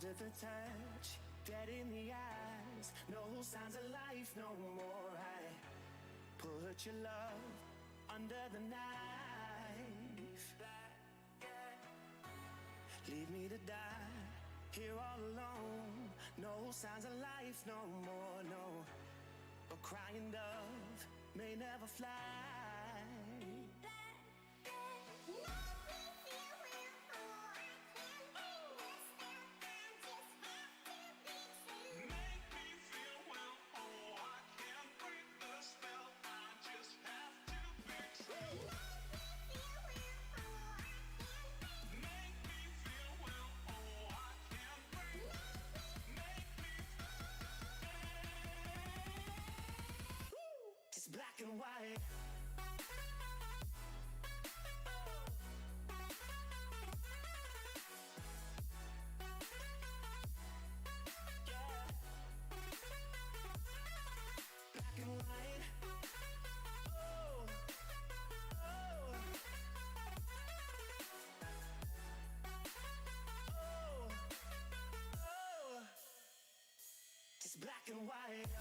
Colder the touch, dead in the eyes, no signs of life no more. I put your love under the knife. Leave me to die here all alone. No signs of life no more, no. A crying dove may never fly. It's black and white. Black and white. Oh, oh, oh, oh. It's black and white.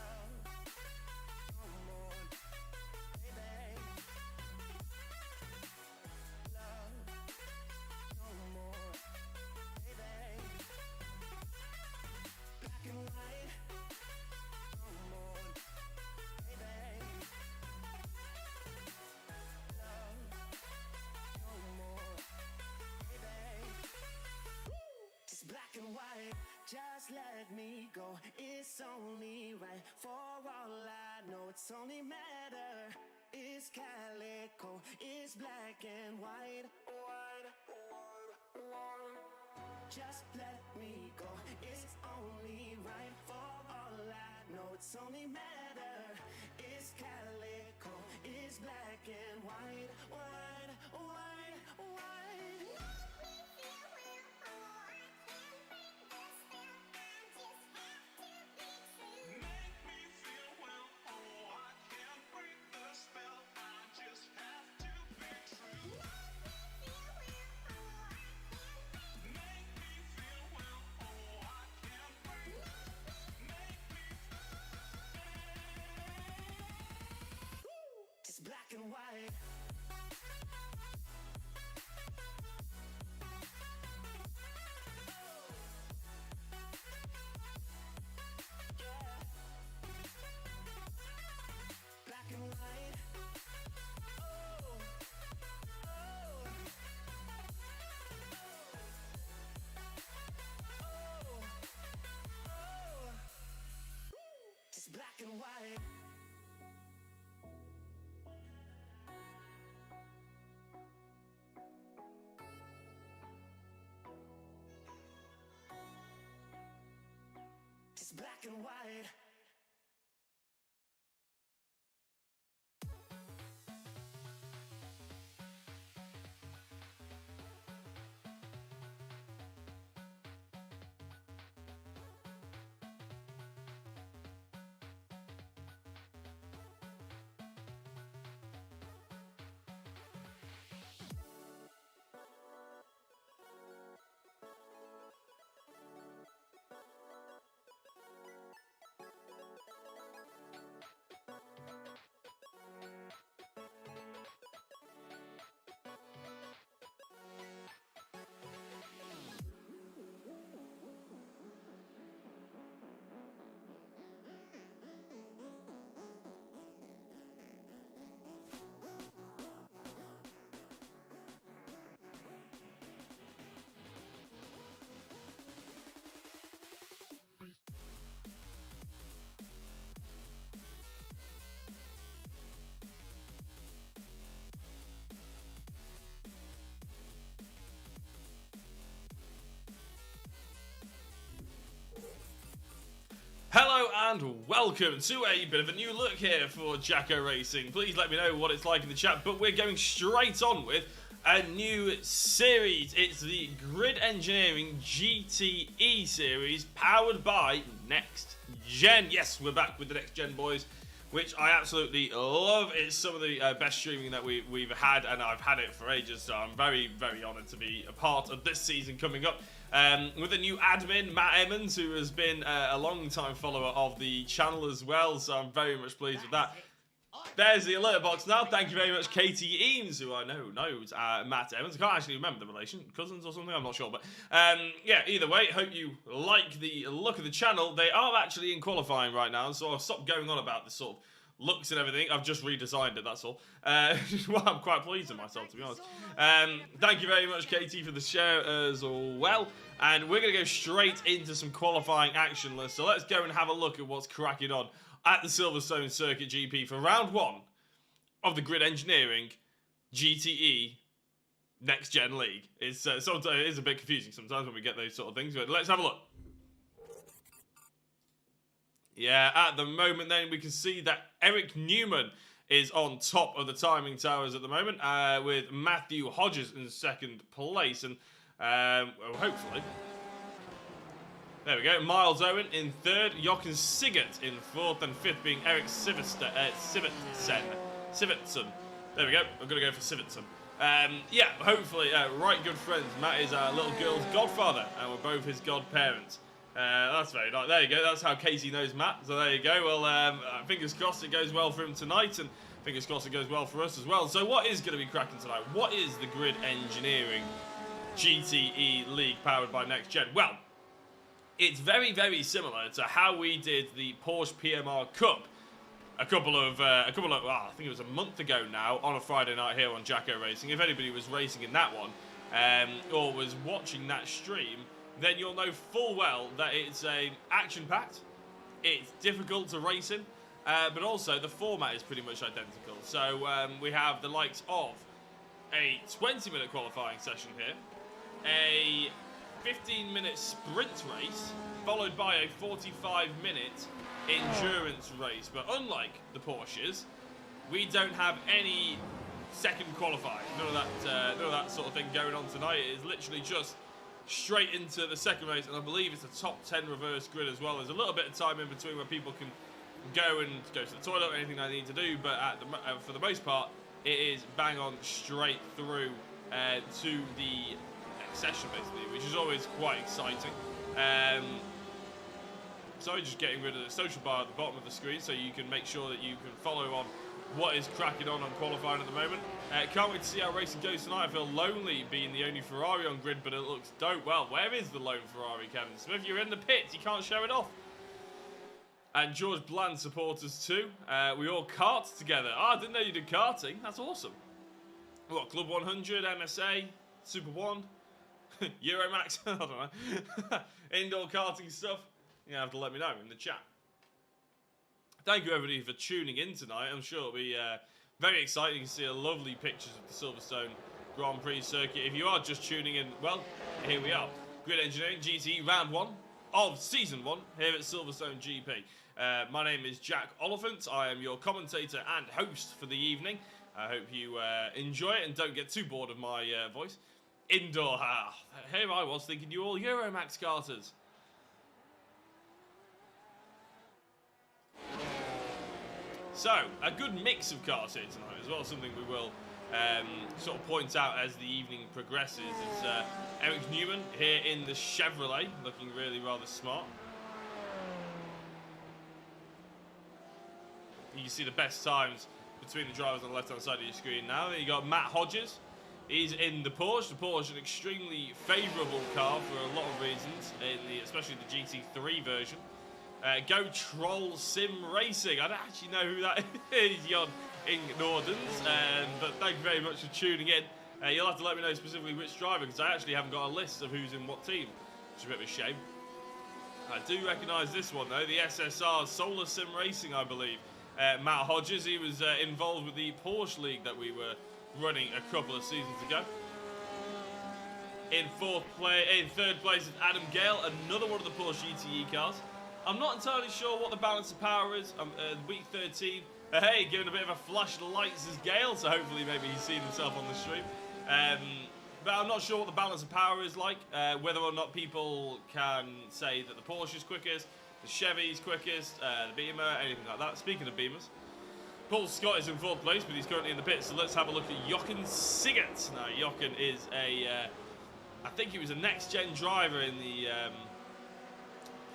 Come on, baby. Love, no more, baby. Black and white. Come on, baby. Love, no more, baby. It's black and white. Just let me go. It's only right. For all I know, it's only matter. It's calico. It's black and white. White, white, white. Just let me go. It's only right. For all I know, it's only matter. It's calico. It's black and white. White, white, white. It's black and white. Yeah. Black and white. Oh, oh, oh, oh. It's black and white. It's black and white. Hello and welcome to a bit of a new look here for Jacko Racing. Please let me know what it's like in the chat, but we're going straight on with a new series. It's the GRID Engineering GTE series powered by NXTGEN. Yes, we're back with the NXTGEN boys. which I absolutely love. It's some of the best streaming that we've had, and I've had it for ages, so I'm very, very honoured to be a part of this season coming up. With a new admin, Matt Emmons, who has been a long-time follower of the channel as well, so I'm very much pleased with that. There's the alert box now. Thank you very much, Katie Eames, who I know knows Matt Evans. I can't actually remember the relation. Cousins or something? I'm not sure. But yeah, either way, hope you like the look of the channel. They are actually in qualifying right now, so I'll stop going on about this sort of looks and everything. I've just redesigned it, that's all. Well, I'm quite pleased with myself, to be honest. Thank you very much, Katie, for the share as well. And we're going to go straight into some qualifying action lists. So let's go and have a look at what's cracking on at the Silverstone Circuit GP for round 1 of the Grid Engineering GTE NXTGEN League. It's sometimes it is a bit confusing sometimes when we get those sort of things, but let's have a look. Yeah, at the moment then we can see that Eric Newman is on top of the timing towers at the moment, with Matthew Hodges in second place, and well, hopefully. There we go. Miles Owen in third, Jochen Sigert in fourth, and fifth being Eric Sivertson. There we go. I'm going to go for Sivertson. Yeah, hopefully, right good friends. Matt is our little girl's godfather, and we're both his godparents. That's very nice. There you go. That's how Casey knows Matt. So there you go. Well, fingers crossed it goes well for him tonight, and fingers crossed it goes well for us as well. So what is going to be cracking tonight? What is the Grid Engineering GTE League powered by NXTGEN? Well, it's very, very similar to how we did the Porsche PMR Cup a couple of, well, I think it was a month ago now, on a Friday night here on Jacko Racing. If anybody was racing in that one, or was watching that stream, then you'll know full well that it's action-packed, it's difficult to race in, but also the format is pretty much identical. So we have the likes of a 20-minute qualifying session here, a 15-minute sprint race, followed by a 45-minute endurance race. But unlike the Porsches, we don't have any second qualifying. None of that sort of thing going on tonight. It is literally just straight into the second race, and I believe it's a top 10 reverse grid as well. There's a little bit of time in between where people can go to the toilet or anything they need to do, but for the most part, it is bang on straight through to the session basically, which is always quite exciting. Sorry, just getting rid of the social bar at the bottom of the screen so you can make sure that you can follow on what is cracking on qualifying at the moment. Can't wait to see how racing goes tonight. I feel lonely being the only Ferrari on grid, but it looks dope. Well, where is the lone Ferrari, Kevin Smith? You're in the pits, you can't show it off. And George Bland supporters too. We all kart together. I didn't know you did karting. That's awesome. What, Club 100, MSA, Super 1? Euromax, I don't know. Indoor karting stuff. You have to let me know in the chat. Thank you everybody for tuning in tonight. I'm sure it'll be very exciting to see lovely pictures of the Silverstone Grand Prix circuit. If you are just tuning in, well, here we are. Grid Engineering GTE round 1 of season 1 here at Silverstone GP. My name is Jack Oliphant. I am your commentator and host for the evening. I hope you enjoy it and don't get too bored of my voice. Indoor, here I was thinking you all Euromax karters. So, a good mix of cars here tonight as well, something we will sort of point out as the evening progresses. It's Eric Newman here in the Chevrolet, looking really rather smart. You can see the best times between the drivers on the left-hand side of your screen now. Then you got Matt Hodges. He's in the Porsche. The Porsche, an extremely favourable car for a lot of reasons, especially the GT3 version. Go Troll Sim Racing. I don't actually know who that is, Jon in Nordens, but thank you very much for tuning in. You'll have to let me know specifically which driver, because I actually haven't got a list of who's in what team, which is a bit of a shame. I do recognise this one though, the SSR Solar Sim Racing, I believe. Matt Hodges, he was involved with the Porsche League that we were running a couple of seasons ago. In third place is Adam Gale, another one of the Porsche GTE cars. I'm not entirely sure what the balance of power is. Week 13. Hey, giving a bit of a flash of lights as Gale, so hopefully maybe he's seen himself on the stream. But I'm not sure what the balance of power is like, whether or not people can say that the Porsche is quickest, the Chevy's quickest, the Beamer, anything like that. Speaking of Beamers, Paul Scott is in 4th place, but he's currently in the pits. So let's have a look at Jochen Sigert. Now, Jochen is I think he was a NXTGEN driver in the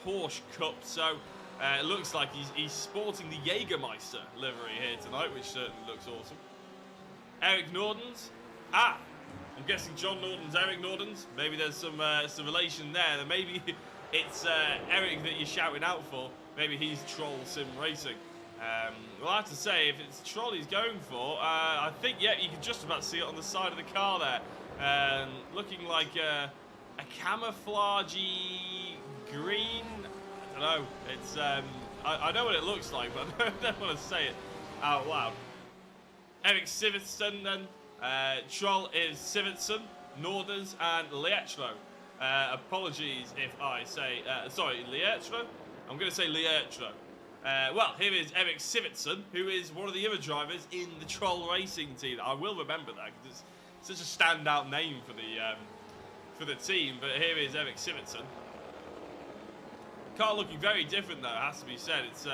Porsche Cup. So it looks like he's sporting the Jägermeister livery here tonight, which certainly looks awesome. Eric Nordens. I'm guessing John Norden's Eric Nordens. Maybe there's some relation there. Maybe it's Eric that you're shouting out for. Maybe he's Troll Sim Racing. Well, I have to say, if it's Troll he's going for, I think, yeah, you can just about see it on the side of the car there. Looking like a camouflagey green. I don't know. It's I know what it looks like, but I don't want to say it out loud. Eric Sivertsen then. Troll is Sivertsen, Nordens, and Lietro. Apologies if I say, sorry, Lietro? I'm going to say Lietro. Well, here is Eric Sivertsen, who is one of the other drivers in the Troll Racing team. I will remember that because it's such a standout name for the team. But here is Eric Sivertsen. Car looking very different though, it has to be said. It's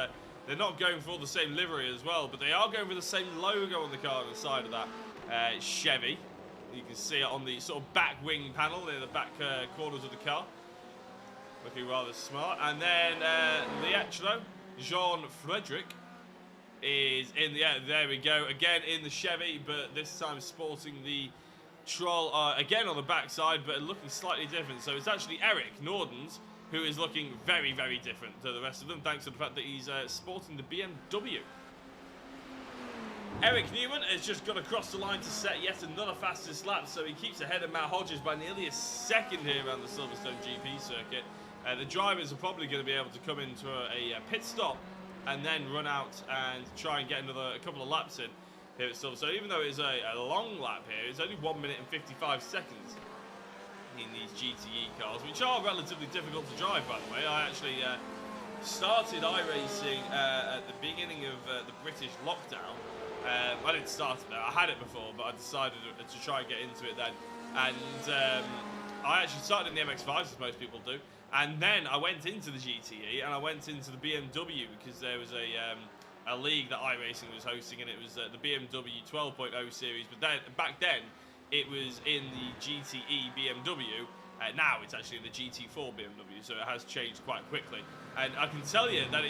they're not going for all the same livery as well, but they are going for the same logo on the car on the side of that. Chevy. You can see it on the sort of back wing panel near the back corners of the car. Looking rather smart. And then Lietro. Jean Frederick is in the there we go, again in the Chevy, but this time sporting the Troll again on the backside, but looking slightly different. So it's actually Eric Nordens who is looking very, very different to the rest of them, thanks to the fact that he's sporting the BMW. Eric Newman has just got across the line to set yet another fastest lap, so he keeps ahead of Matt Hodges by nearly a second here around the Silverstone GP circuit. The drivers are probably going to be able to come into a pit stop and then run out and try and get a couple of laps in here at Silverstone. Even though it's a long lap here, it's only 1 minute and 55 seconds in these GTE cars, which are relatively difficult to drive, by the way. I actually started iRacing at the beginning of the British lockdown. I didn't start it there, I had it before, but I decided to try and get into it then. And I actually started in the MX-5s, as most people do. And then I went into the GTE and I went into the BMW because there was a league that iRacing was hosting, and it was the BMW 12.0 series. But then back then it was in the GTE BMW. Now it's actually in the GT4 BMW, so it has changed quite quickly. And I can tell you that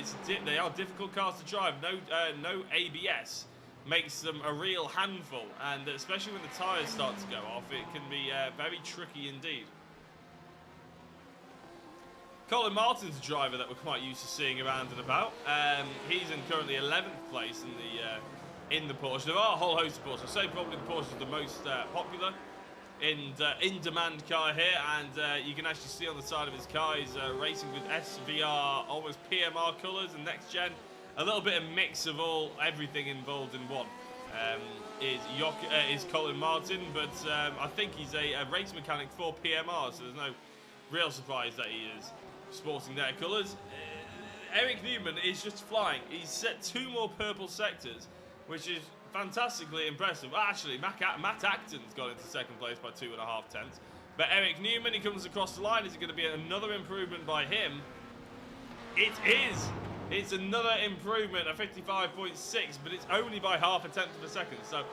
they are difficult cars to drive. No ABS makes them a real handful, and especially when the tyres start to go off, it can be very tricky indeed. Colin Martin's a driver that we're quite used to seeing around and about. He's in currently 11th place in the Porsche. There are a whole host of Porsches. I'd say probably the Porsche is the most popular in-demand car here, and you can actually see on the side of his car he's racing with SVR, almost PMR colours and NXTGEN. A little bit of mix of everything involved in one is Colin Martin, but I think he's a race mechanic for PMR, so there's no real surprise that he is sporting their colours. Eric Newman is just flying. He's set 2 more purple sectors, which is fantastically impressive. Well, actually, Matt Acton's got into 2nd place by 2.5 tenths. But Eric Newman, he comes across the line. Is it going to be another improvement by him? It is. It's another improvement of 55.6, but it's only by 0.5 tenth of a second. So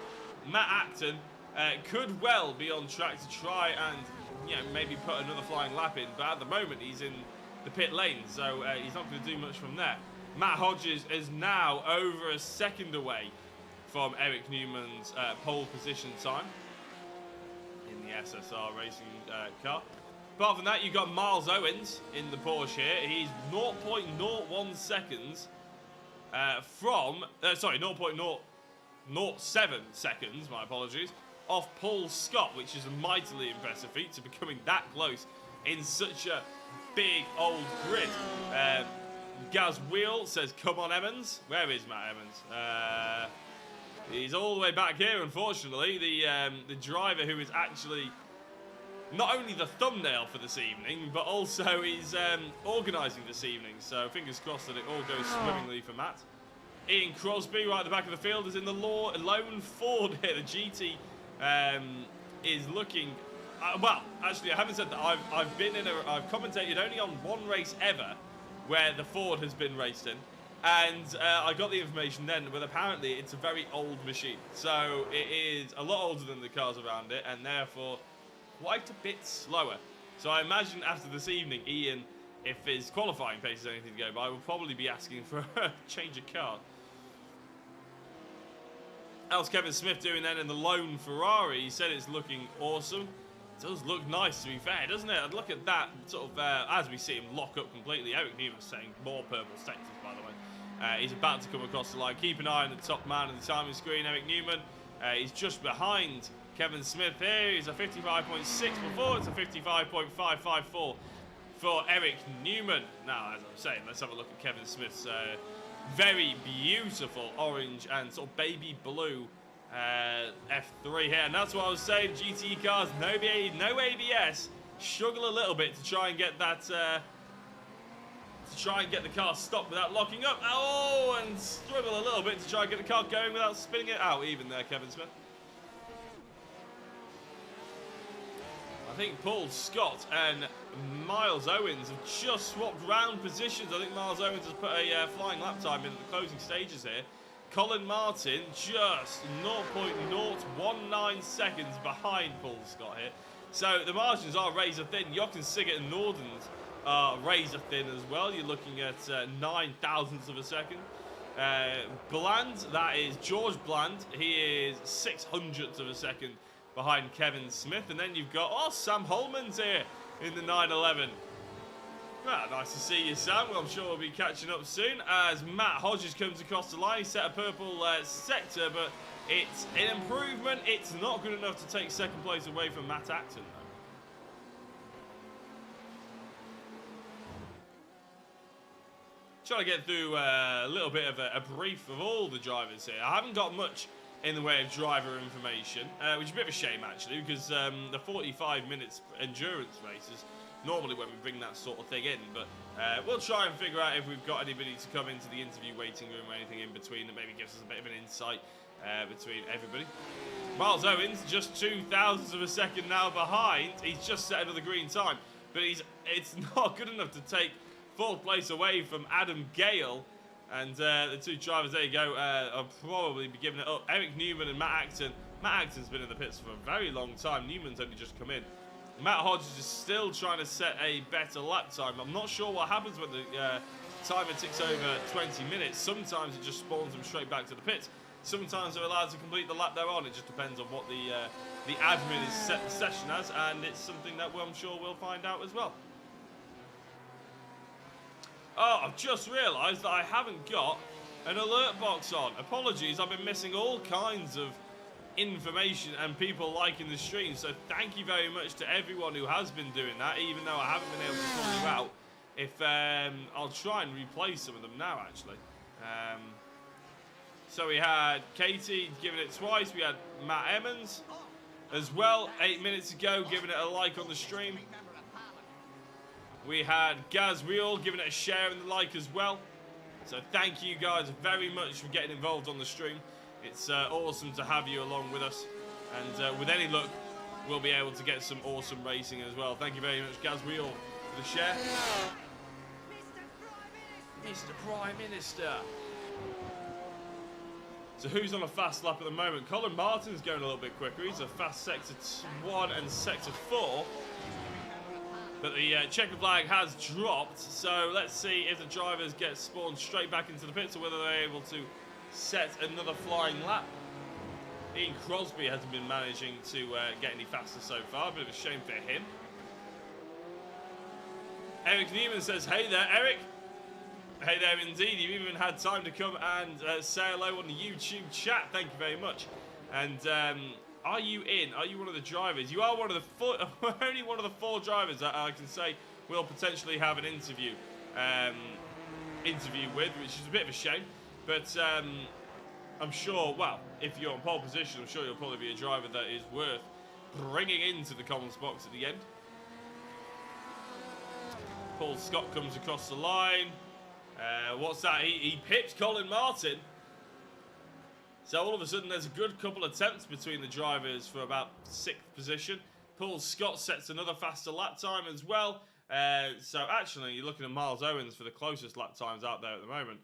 Matt Acton could well be on track to try and maybe put another flying lap in. But at the moment, he's in the pit lane, so he's not going to do much from there. Matt Hodges is now over a second away from Eric Newman's pole position time in the SSR racing car. Apart from that, you've got Miles Owens in the Porsche here. He's 0.01 seconds from... sorry, 0.007 seconds, my apologies, off Paul Scott, which is a mightily impressive feat to becoming that close in such a big old grid. Gaz Wheel says, come on, Emmons. Where is Matt Emmons? He's all the way back here, unfortunately. The driver who is actually not only the thumbnail for this evening, but also is organising this evening. So fingers crossed that it all goes swimmingly for Matt. Ian Crosby, right at the back of the field, is in the lone Ford here. The GT is looking... well, actually, I haven't said that. I've commentated only on one race ever where the Ford has been raced in. And I got the information then, but apparently it's a very old machine. So it is a lot older than the cars around it, and therefore quite a bit slower. So I imagine after this evening, Ian, if his qualifying pace is anything to go by, will probably be asking for a change of car. How's Kevin Smith doing then in the lone Ferrari? He said it's looking awesome. It does look nice, to be fair, doesn't it? I'd look at that, sort of, as we see him lock up completely. Eric Newman's saying more purple sectors, by the way. He's about to come across the line. Keep an eye on the top man of the timing screen, Eric Newman. He's just behind Kevin Smith here. He's a 55.6 before. It's a 55.554 for Eric Newman. Now, as I'm saying, let's have a look at Kevin Smith's very beautiful orange and sort of baby blue F3 here. And that's what I was saying. GTE cars, no ABS. Struggle a little bit to try and get that... the car stopped without locking up. Oh, and struggle a little bit to try and get the car going without spinning it out even there, Kevin Smith. I think Paul Scott and Miles Owens have just swapped round positions. I think Miles Owens has put a flying lap time in at the closing stages here. Colin Martin just 0.019 seconds behind Paul Scott here. So the margins are razor thin. Jochen Siggert and Nordens are razor thin as well. You're looking at 9 thousandths of a second. Bland, that is George Bland. He is 600ths of a second behind Kevin Smith. And then you've got, Sam Holman's here in the 911. Well, nice to see you, Sam. Well, I'm sure we'll be catching up soon as Matt Hodges comes across the line. He set a purple sector, but it's an improvement. It's not good enough to take second place away from Matt Acton, though. Trying to get through a little bit of a brief of all the drivers here. I haven't got much in the way of driver information, which is a bit of a shame actually, because the 45 minutes endurance races normally when we bring that sort of thing in, but we'll try and figure out if we've got anybody to come into the interview waiting room or anything in between that maybe gives us a bit of an insight between everybody. Miles Owens just 2 thousandths of a second now behind. He's just set another green time, but it's not good enough to take fourth place away from Adam Gale. And the two drivers, there you go, will probably be giving it up. Eric Newman and Matt Acton. Matt Acton's been in the pits for a very long time. Newman's only just come in. Matt Hodges is still trying to set a better lap time. I'm not sure what happens when the timer ticks over 20 minutes. Sometimes it just spawns them straight back to the pits. Sometimes they're allowed to complete the lap they're on. It just depends on what the admin is set the session as, and it's something that I'm sure we'll find out as well. Oh, I've just realised that I haven't got an alert box on. Apologies, I've been missing all kinds of information and people liking the stream. So thank you very much to everyone who has been doing that, even though I haven't been able to call you out. If I'll try and replay some of them now, actually. So we had Katie giving it twice. We had Matt Emmons as well, 8 minutes ago, giving it a like on the stream. We had Gaz Real giving it a share and the like as well. So thank you guys very much for getting involved on the stream. It's awesome to have you along with us. And with any luck, we'll be able to get some awesome racing as well. Thank you very much, Gaz Real, for the share. Mr. Prime Minister. So who's on a fast lap at the moment? Colin Martin's going a little bit quicker. He's a fast sector 1 and sector 4. But the checker flag has dropped, so let's see if the drivers get spawned straight back into the pits or whether they're able to set another flying lap. Ian Crosby hasn't been managing to get any faster so far, a bit of a shame for him. Eric Neiman says, hey there, Eric. Hey there indeed, you've even had time to come and say hello on the YouTube chat, thank you very much. And are you in? Are you one of the drivers? You are one of the only one of the 4 drivers that I can say will potentially have an interview with, which is a bit of a shame. But I'm sure, well, if you're on pole position, I'm sure you'll probably be a driver that is worth bringing into the comments box at the end. Paul Scott comes across the line. What's that? He pips Colin Martin. So all of a sudden there's a good couple of attempts between the drivers for about 6th position. Paul Scott sets another faster lap time as well. So actually you're looking at Miles Owens for the closest lap times out there at the moment.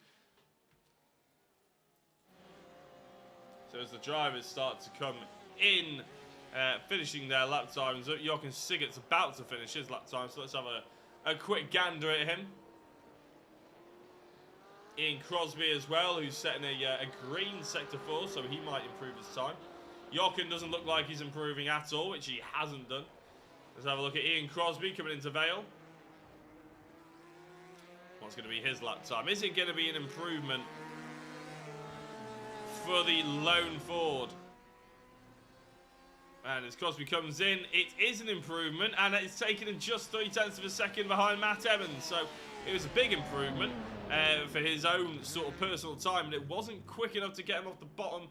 So as the drivers start to come in, finishing their lap times, Jochen Sigurt's about to finish his lap time, so let's have a quick gander at him. Ian Crosby as well, who's setting a green sector 4, so he might improve his time. Jochen doesn't look like he's improving at all, which he hasn't done. Let's have a look at Ian Crosby coming into Vale. What's going to be his lap time? Is it going to be an improvement for the lone Ford? And as Crosby comes in, it is an improvement, and it's taken him just 0.3 of a second behind Matt Evans. So it was a big improvement for his own sort of personal time, and it wasn't quick enough to get him off the bottom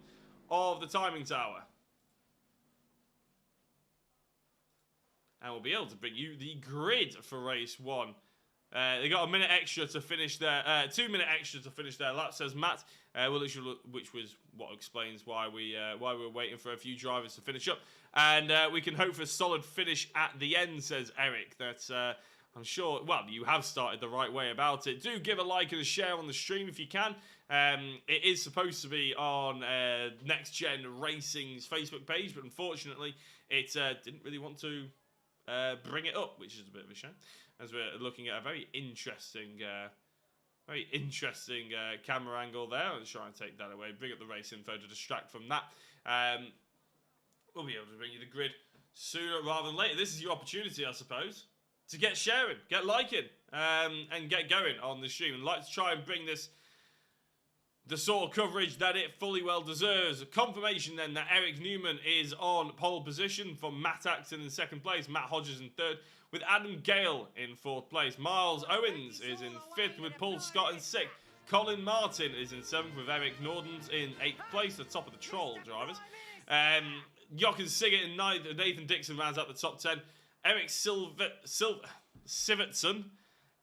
of the timing tower. And we'll be able to bring you the grid for race 1. They got a minute extra to finish their 2 minute extra to finish their lap, says Matt. Which was what explains why we were waiting for a few drivers to finish up, and we can hope for a solid finish at the end, says Eric. That's I'm sure. Well, you have started the right way about it. Do give a like and a share on the stream if you can. It is supposed to be on NXTGEN Racing's Facebook page, but unfortunately, it didn't really want to bring it up, which is a bit of a shame, as we're looking at a very interesting camera angle there. I'll try and take that away, bring up the race info to distract from that. We'll be able to bring you the grid sooner rather than later. This is your opportunity, I suppose, to get sharing, get liking, and get going on the stream. And like to try and bring this the sort of coverage that it fully well deserves. A confirmation then that Eric Newman is on pole position for Matt Acton in second place, Matt Hodges in third, with Adam Gale in fourth place. Miles Owens is in fifth with Paul Scott in sixth. Colin Martin is in seventh with Eric Nordens in eighth place, the top of the Troll drivers. Jochen Sigurd in ninth, Nathan Dixon rounds out the top 10. Eric Sivertson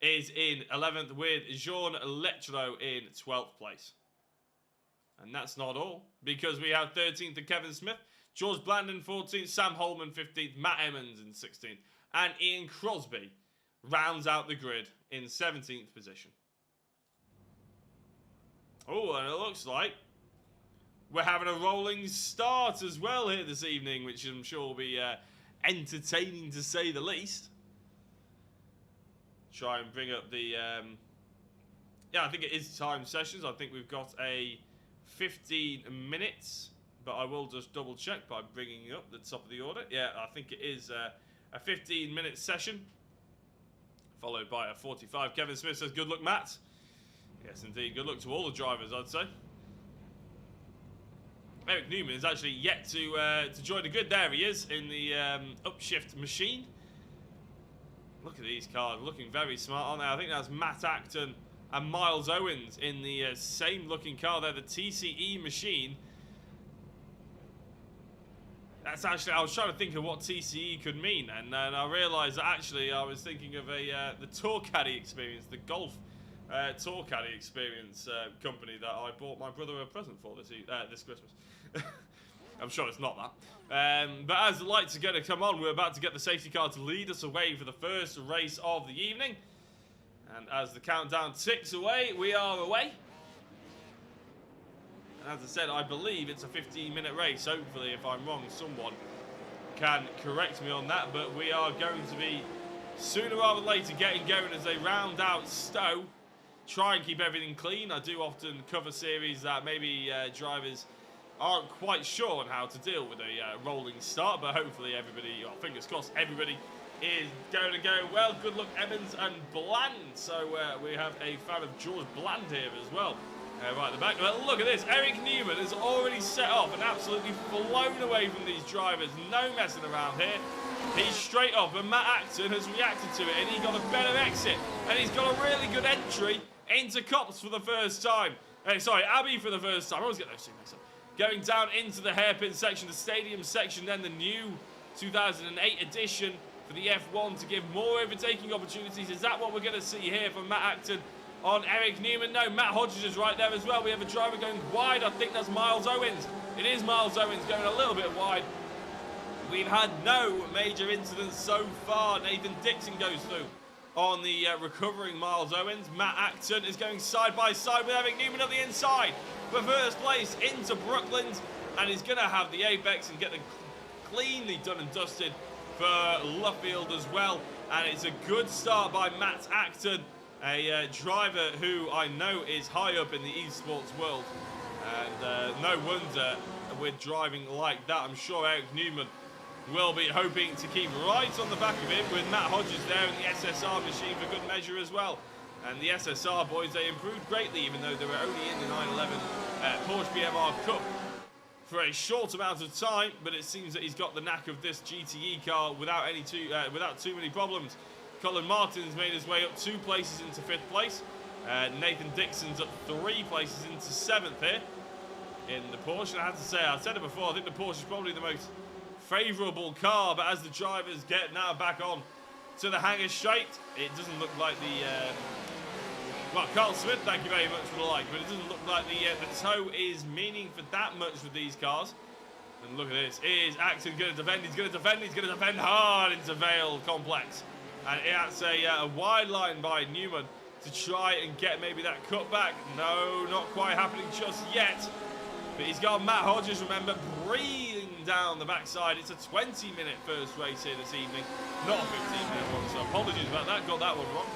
is in 11th with Jean Letro in 12th place. And that's not all, because we have 13th to Kevin Smith, George Blandon 14th, Sam Holman 15th, Matt Emmons in 16th, and Ian Crosby rounds out the grid in 17th position. Oh, and it looks like we're having a rolling start as well here this evening, which I'm sure will be entertaining to say the least. Try and bring up the... yeah, I think it is time sessions. I think we've got a 15 minutes, but I will just double check by bringing up the top of the order. Yeah, I think it is a 15-minute session, followed by a 45. Kevin Smith says, good luck, Matt. Yes, indeed. Good luck to all the drivers, I'd say. Eric Newman is actually yet to join the grid. There he is in the upshift machine. Look at these cars, looking very smart, aren't they? I think that's Matt Acton and Miles Owens in the same looking car there, the TCE machine. That's actually, I was trying to think of what TCE could mean, and then I realised that actually I was thinking of the Tour Caddy Experience, the Golf Tour Caddy Experience company that I bought my brother a present for this Christmas. I'm sure it's not that. But as the lights are going to come on, we're about to get the safety car to lead us away for the first race of the evening. And as the countdown ticks away, we are away. And as I said, I believe it's a 15-minute race. Hopefully, if I'm wrong, someone can correct me on that. But we are going to be, sooner rather than later, getting going as they round out Stowe. Try and keep everything clean. I do often cover series that maybe drivers aren't quite sure on how to deal with a rolling start, but hopefully everybody, or fingers crossed, everybody is going to go well. Good luck, Evans and Bland. So we have a fan of George Bland here as well, right at the back. Well, look at this. Eric Newman has already set off and absolutely flown away from these drivers. No messing around here. He's straight off, and Matt Acton has reacted to it, and he got a better exit, and he's got a really good entry into Cops for the first time. Sorry, Abbey for the first time. I always get those two mixed up. Going down into the hairpin section, the stadium section, then the new 2008 edition for the F1 to give more overtaking opportunities. Is that what we're going to see here from Matt Acton on Eric Newman? No, Matt Hodges is right there as well. We have a driver going wide. I think that's Miles Owens. It is Miles Owens going a little bit wide. We've had no major incidents so far. Nathan Dixon goes through on the recovering Miles Owens. Matt Acton is going side by side with Eric Newman at the inside for first place into Brooklands. and he's going to have the apex and get the cleanly done and dusted for Luffield as well. And it's a good start by Matt Acton, a driver who I know is high up in the esports world. And no wonder we're driving like that. I'm sure Eric Newman will be hoping to keep right on the back of him with Matt Hodges there in the SSR machine for good measure as well. And the SSR boys, they improved greatly, even though they were only in the 911 Porsche PMR Cup for a short amount of time. But it seems that he's got the knack of this GTE car without too many problems. Colin Martin's made his way up 2 places into 5th place. Nathan Dixon's up 3 places into 7th here in the Porsche. And I have to say, I've said it before, I think the Porsche is probably the most favourable car, but as the drivers get now back on to the hangar straight, it doesn't look like the well, Carl Smith, thank you very much for the like, but it doesn't look like the toe is meaning for that much with these cars. And look at this, is Acton going to defend? He's going to defend, he's going to defend hard into Vale Complex, and it's a wide line by Newman to try and get maybe that cut back. No, not quite happening just yet. But he's got Matt Hodges, remember, breathing down the backside. It's a 20-minute first race here this evening, not a 15-minute one, so apologies about that, got that one wrong.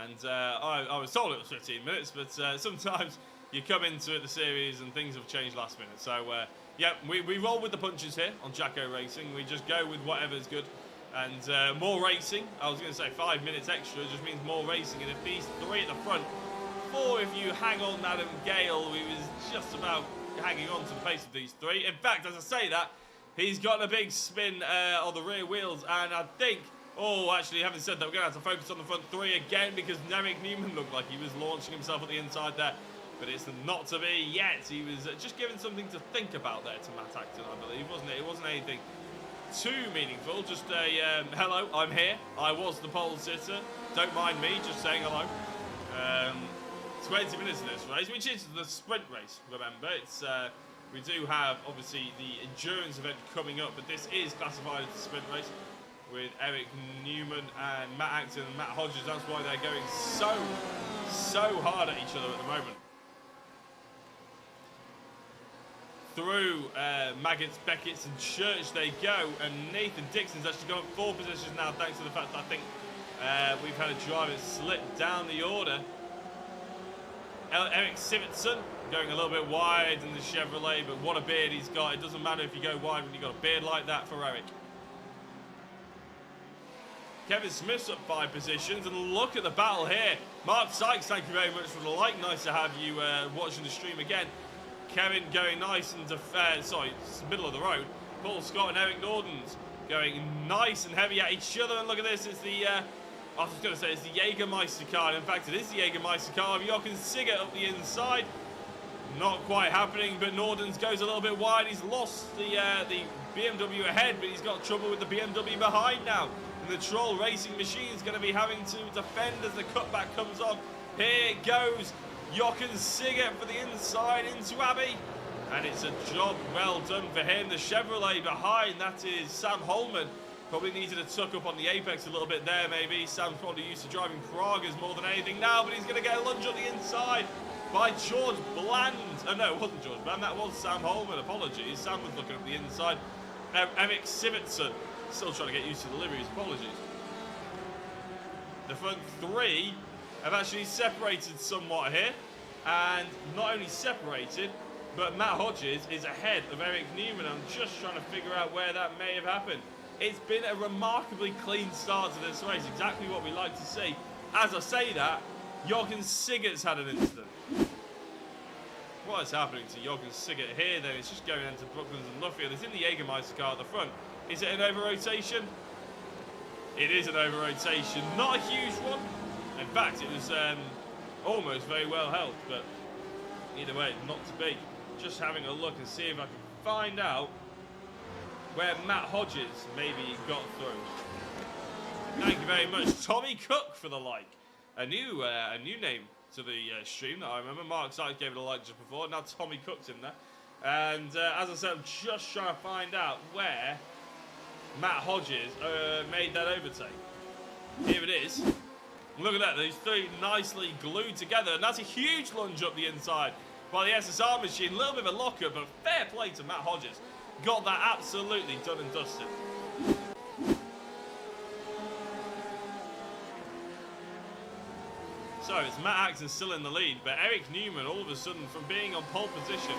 And I was told it was 15 minutes, but sometimes you come into the series and things have changed last minute. So, yeah, we roll with the punches here on Jacko Racing. We just go with whatever's good. And more racing, I was going to say 5 minutes extra, just means more racing. And if these 3 at the front, 4 if you hang on Adam Gale, we was just about hanging on to the pace of these 3. In fact, as I say that, he's got a big spin on the rear wheels, and I think, oh, actually, having said that, we're going to have to focus on the front 3 again, because Eric Newman looked like he was launching himself at the inside there, but it's not to be yet. He was just given something to think about there to Matt Acton, I believe, wasn't it? It wasn't anything too meaningful, just a hello, I'm here, I was the pole sitter, don't mind me, just saying hello. 20 minutes of this race, which is the sprint race, remember. It's we do have, obviously, the endurance event coming up, but this is classified as a sprint race with Eric Newman and Matt Acton and Matt Hodges. That's why they're going so hard at each other at the moment. Through Maggots, Beckett's and Church they go, and Nathan Dixon's actually gone 4 positions now, thanks to the fact that I think we've had a driver slip down the order. Eric Sivertson going a little bit wide in the Chevrolet, but what a beard he's got. It doesn't matter if you go wide when you've got a beard like that for Eric. Kevin Smith's up 5 positions, and look at the battle here. Mark Sykes, thank you very much for the like. Nice to have you watching the stream again. Kevin going nice into, middle of the road. Paul Scott and Eric Norden's going nice and heavy at each other, and look at this, it's the I was going to say it's the Jägermeister car, and in fact it is the Jägermeister car of Jochen Sigget up the inside. Not quite happening, but Norden's goes a little bit wide. He's lost the BMW ahead, but he's got trouble with the BMW behind now. And the Troll Racing Machine is going to be having to defend as the cutback comes on. Here it goes. Jochen Sigget for the inside into Abbey. And it's a job well done for him. The Chevrolet behind, that is Sam Holman. Probably needed to tuck up on the apex a little bit there, maybe. Sam's probably used to driving Pragas more than anything now, but he's going to get a lunge on the inside by George Bland. Oh, no, it wasn't George Bland. That was Sam Holman. Apologies. Sam was looking up the inside. Eric Sivertson. Still trying to get used to the liveries. Apologies. The front 3 have actually separated somewhat here. And not only separated, but Matt Hodges is ahead of Eric Newman. I'm just trying to figure out where that may have happened. It's been a remarkably clean start to this race, exactly what we like to see. As I say that, Jochen Sigget's had an incident. What is happening to Jochen Sigget here then? It's just going into Brooklands and Luffield. It's in the Jägermeister car at the front. Is it an over-rotation? It is an over-rotation. Not a huge one. In fact, it was almost very well held, but either way, not to be. Just having a look and see if I can find out where Matt Hodges maybe got through. Thank you very much, Tommy Cook, for the like. A new name to the stream that I remember. Mark Sykes gave it a like just before. Now Tommy Cook's in there. And as I said, I'm just trying to find out where Matt Hodges made that overtake. Here it is. Look at that. These 3 nicely glued together. And that's a huge lunge up the inside by the SSR machine. A little bit of a locker, but fair play to Matt Hodges. Got that absolutely done and dusted. So it's Matt Acton still in the lead, but Eric Newman, all of a sudden, from being on pole position,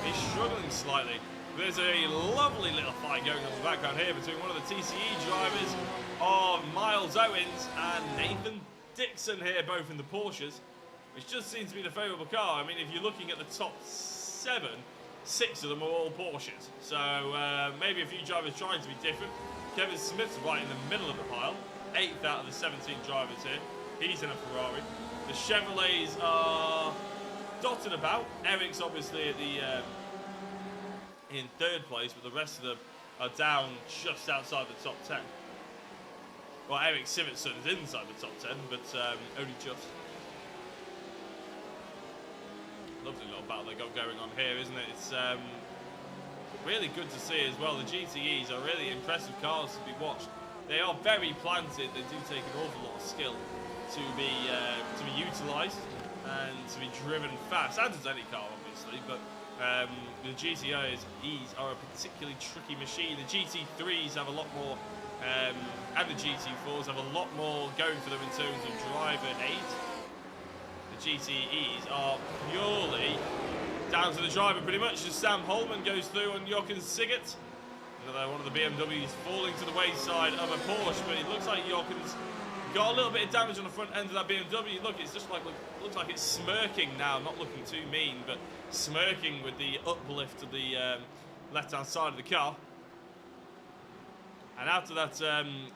is struggling slightly. There's a lovely little fight going on in the background here between one of the TCE drivers of Miles Owens and Nathan Dixon here, both in the Porsches, which just seems to be the favourable car. I mean, if you're looking at the top 7, 6 of them are all Porsches. So maybe a few drivers trying to be different. Kevin Smith's right in the middle of the pile, 8th out of the 17 drivers here. He's in a Ferrari. The Chevrolets are dotted about. Eric's obviously at the in 3rd place, but the rest of them are down just outside the top 10. Well, Eric Sivertson is inside the top 10, but only just. Lovely little battle they got going on here, isn't it? It's really good to see as well. The GTEs are really impressive cars to be watched. They are very planted. They do take an awful lot of skill to be utilised and to be driven fast, as does any car obviously, but the GTEs are a particularly tricky machine. The GT3s have a lot more and the GT4s have a lot more going for them in terms of driver aid. The GTEs are purely down to the driver pretty much, as Sam Holman goes through on Jochen Sigert. Another one of the BMWs falling to the wayside of a Porsche, but it looks like Jochen's got a little bit of damage on the front end of that BMW. Look, it's just like looks like it's smirking now, not looking too mean, but smirking with the uplift of the left-hand side of the car. And after that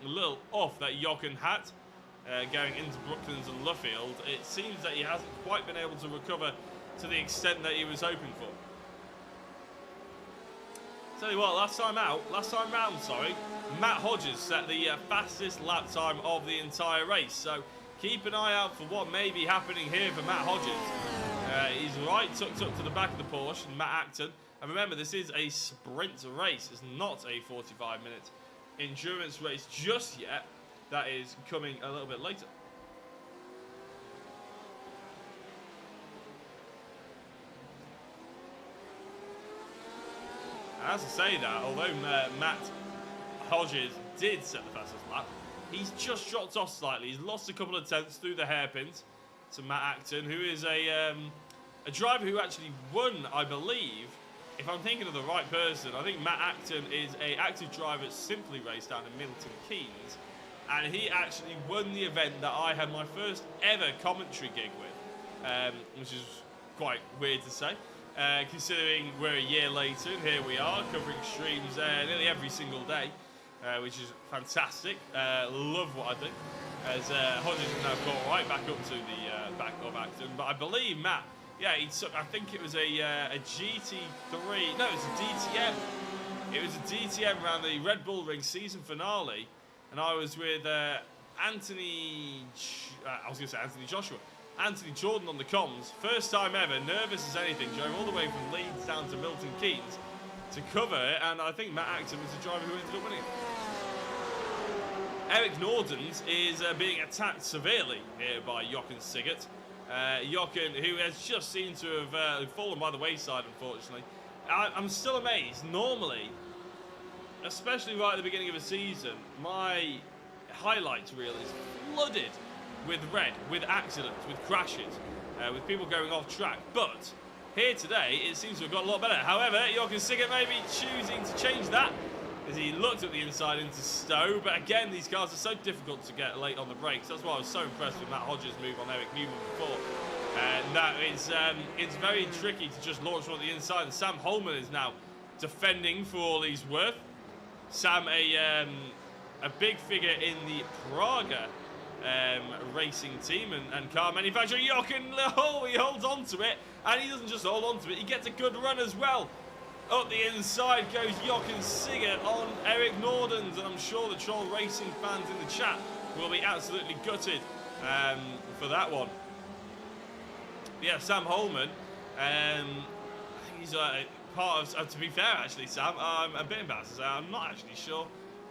little off that Jochen had, going into Brooklands and Luffield, it seems that he hasn't quite been able to recover to the extent that he was hoping for. Tell you what, last time round, Matt Hodges set the fastest lap time of the entire race. So keep an eye out for what may be happening here for Matt Hodges. He's right tucked up to the back of the Porsche, and Matt Acton. And remember, this is a sprint race. It's not a 45-minute endurance race just yet. That is coming a little bit later. As I say that, although Matt Hodges did set the fastest lap, he's just dropped off slightly. He's lost a couple of tenths through the hairpins to Matt Acton, who is a driver who actually won, I believe, if I'm thinking of the right person. I think Matt Acton is an active driver at Simply Race down in Milton Keynes, and he actually won the event that I had my first ever commentary gig with, which is quite weird to say. Considering we're a year later, and here we are covering streams nearly every single day, which is fantastic. Love what I do. As Hodges has now got right back up to the back of Acton, but I believe Matt, yeah, he took. I think it was a GT3. No, it was a DTM. It was a DTM around the Red Bull Ring season finale, and I was with Anthony Joshua. Anthony Jordan on the comms, first time ever, nervous as anything, drove all the way from Leeds down to Milton Keynes to cover it, and I think Matt Acton was the driver who ended up winning it. Eric Nordens is being attacked severely here by Jochen Sigert. Jochen, who has just seemed to have fallen by the wayside, unfortunately. I'm still amazed. Normally, especially right at the beginning of a season, my highlights reel is flooded with red, with accidents, with crashes, with people going off track. But here today, it seems to have got a lot better. However, Jochen Sigert may be choosing to change that as he looked at the inside into Stowe. But again, these cars are so difficult to get late on the brakes. That's why I was so impressed with Matt Hodges' move on Eric Newman before. And that it's very tricky to just launch one at the inside. And Sam Holman is now defending for all he's worth. Sam, a big figure in the Praga racing team and car manufacturer. Jochen, oh, he holds on to it, and he doesn't just hold on to it, he gets a good run as well. Up the inside goes Jochen Sigert on Eric Nordens, and I'm sure the Troll Racing fans in the chat will be absolutely gutted for that one. Yeah, Sam Holman, I think he's part of, to be fair actually, Sam, I'm a bit embarrassed to say I'm not actually sure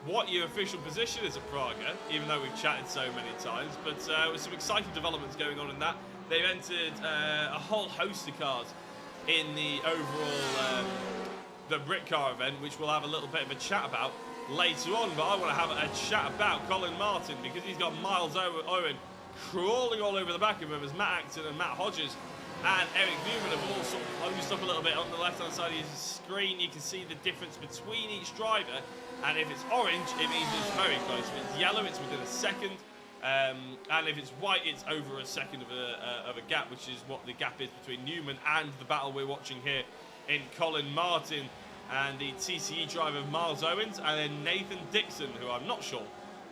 what your official position is at Praga, even though we've chatted so many times, but with some exciting developments going on in that. They've entered a whole host of cars in the overall the Brit Car event, which we'll have a little bit of a chat about later on. But I want to have a chat about Colin Martin, because he's got Miles Owen crawling all over the back of him, as Matt Acton and Matt Hodges and Eric Newman have all sort of closed up a little bit on the left-hand side of his screen. You can see the difference between each driver, and if it's orange, it means it's very close. If it's yellow, it's within a second, and if it's white, it's over a second of a gap, which is what the gap is between Newman and the battle we're watching here in Colin Martin and the TCE driver Miles Owens, and then Nathan Dixon, who I'm not sure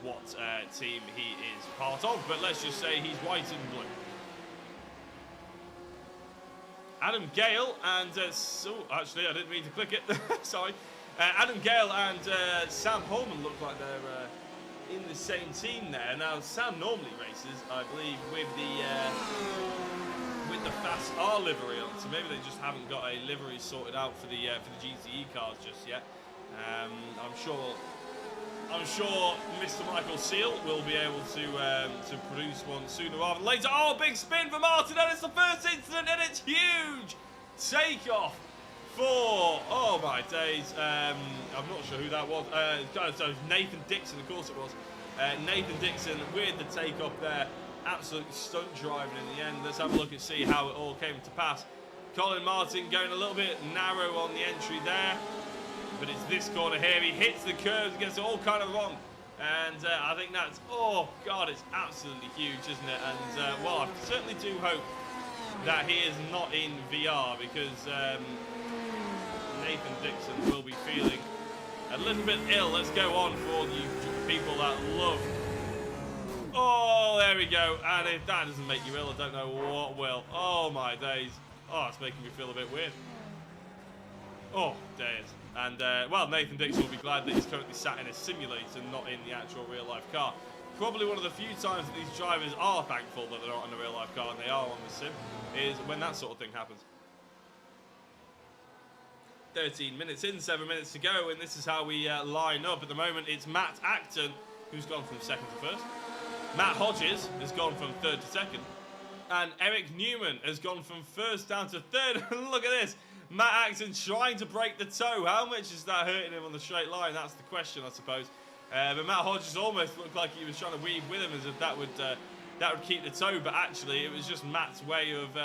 what team he is part of, but let's just say he's white and blue. Adam Gale and actually I didn't mean to click it. Sorry. Adam Gale and Sam Holman look like they're in the same team there. Now Sam normally races, I believe, with the Fast R livery on, so maybe they just haven't got a livery sorted out for the GTE cars just yet. I'm sure Mr. Michael Seal will be able to produce one sooner rather than later. Oh, big spin for Martin, and it's the first incident, and it's huge! Takeoff for, oh my days, I'm not sure who that was. So Nathan Dixon, of course it was. Nathan Dixon with the takeoff there. Absolutely stunt driving in the end. Let's have a look and see how it all came to pass. Colin Martin going a little bit narrow on the entry there. But it's this corner here. He hits the curves, gets it all kind of wrong. And I think that's, oh God, it's absolutely huge, isn't it? And well, I certainly do hope that he is not in VR, because Nathan Dixon will be feeling a little bit ill. Let's go on for you people that love. Oh, there we go. And if that doesn't make you ill, I don't know what will. Oh my days. Oh, it's making me feel a bit weird. Oh, days. And, well, Nathan Dixon will be glad that he's currently sat in a simulator, not in the actual real-life car. Probably one of the few times that these drivers are thankful that they're not in a real-life car and they are on the sim, is when that sort of thing happens. 13 minutes in, 7 minutes to go, and this is how we line up. At the moment, it's Matt Acton, who's gone from second to first. Matt Hodges has gone from third to second. And Eric Newman has gone from first down to third. Look at this. Matt Acton trying to break the toe. How much is that hurting him on the straight line? That's the question, I suppose. But Matt Hodges almost looked like he was trying to weave with him, as if that would keep the toe. But actually, it was just Matt's way of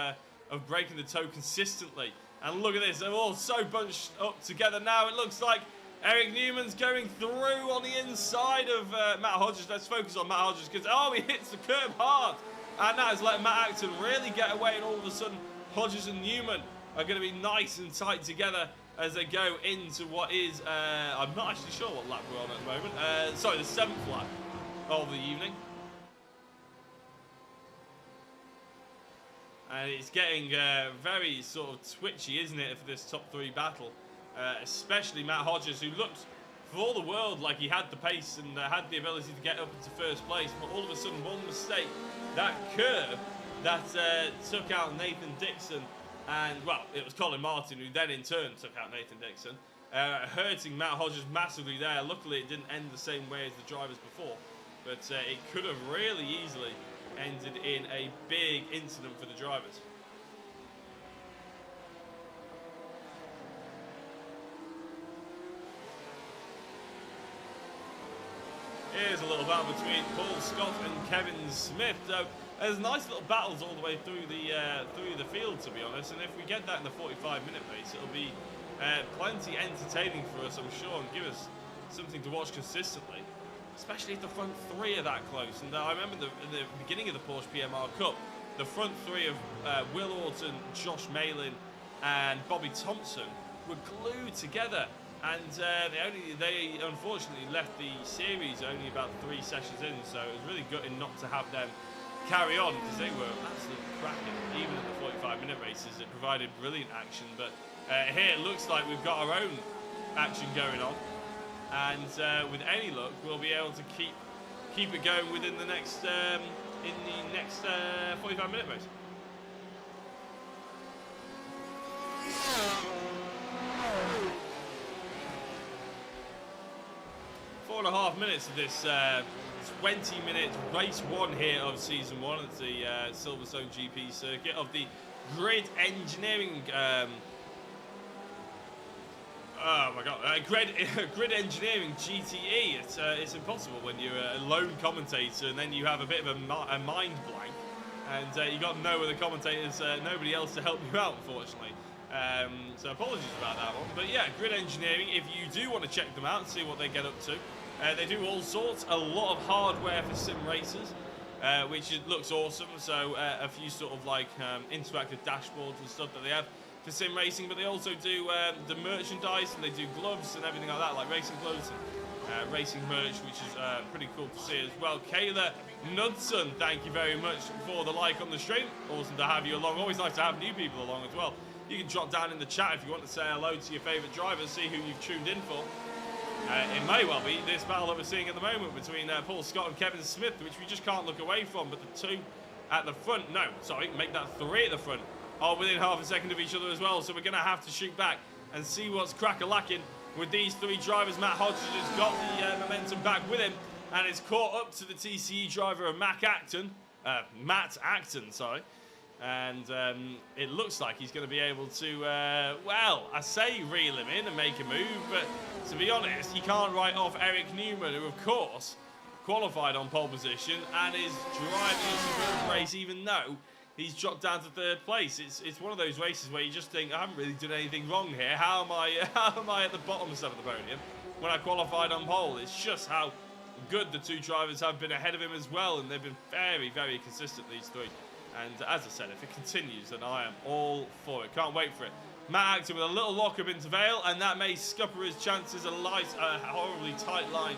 breaking the toe consistently. And look at this. They're all so bunched up together now. It looks like Eric Newman's going through on the inside of Matt Hodges. Let's focus on Matt Hodges, because, oh, he hits the curb hard. And that has let Matt Acton really get away, and all of a sudden, Hodges and Newman are going to be nice and tight together as they go into what is, I'm not actually sure what lap we're on at the moment. Sorry, the 7th lap of the evening. And it's getting very sort of twitchy, isn't it, for this top 3 battle? Especially Matt Hodges, who looked for all the world like he had the pace and had the ability to get up into first place. But all of a sudden, one mistake, that curve that took out Nathan Dixon. And, well, it was Colin Martin who then in turn took out Nathan Dixon, hurting Matt Hodges massively there. Luckily, it didn't end the same way as the drivers before, but it could have really easily ended in a big incident for the drivers. Here's a little battle between Paul Scott and Kevin Smith. So there's nice little battles all the way through the field, to be honest. And if we get that in the 45-minute race, it'll be plenty entertaining for us, I'm sure, and give us something to watch consistently. Especially if the front 3 are that close. And I remember in the beginning of the Porsche PMR Cup, the front 3 of Will Orton, Josh Malin, and Bobby Thompson were glued together. And they unfortunately left the series only about 3 sessions in, so it was really gutting not to have them carry on, because they were absolutely cracking. Even in the 45-minute races, it provided brilliant action. But here it looks like we've got our own action going on, and with any luck, we'll be able to keep it going within the next 45-minute race. Four and a half minutes of this 20-minute race 1 here of season 1 at the Silverstone GP circuit of the GRID Engineering. Oh my god, GRID Engineering GTE. It's impossible when you're a lone commentator and then you have a bit of a mind blank, and you got no other commentators, nobody else to help you out, unfortunately. So apologies about that one. But yeah, GRID Engineering, if you do want to check them out and see what they get up to, they do all sorts, a lot of hardware for sim racers, which looks awesome. So a few sort of like interactive dashboards and stuff that they have for sim racing, but they also do the merchandise, and they do gloves and everything like that, like racing gloves and racing merch, which is pretty cool to see as well. Kayla Knudsen, thank you very much for the like on the stream. Awesome to have you along. Always nice to have new people along as well. You can drop down in the chat if you want to say hello to your favourite drivers, see who you've tuned in for. It may well be this battle that we're seeing at the moment between Paul Scott and Kevin Smith, which we just can't look away from, but the two at the front, no, sorry, make that three at the front, are within half a second of each other as well, so we're going to have to shoot back and see what's crack-a-lacking with these three drivers. Matt Hodges has got the momentum back with him, and it's caught up to the TCE driver of Matt Acton, sorry. And it looks like he's going to be able to, well, I say reel him in and make a move, but to be honest, you can't write off Eric Newman, who, of course, qualified on pole position and is driving a superb race, even though he's dropped down to third place. It's one of those races where you just think, I haven't really done anything wrong here. How am I at the bottom stuff of the podium when I qualified on pole? It's just how good the two drivers have been ahead of him as well, and they've been very, very consistent, these three. And as I said, if it continues, then I am all for it. Can't wait for it. Matt Acton with a little lock-up into Vale, and that may scupper his chances. A horribly tight line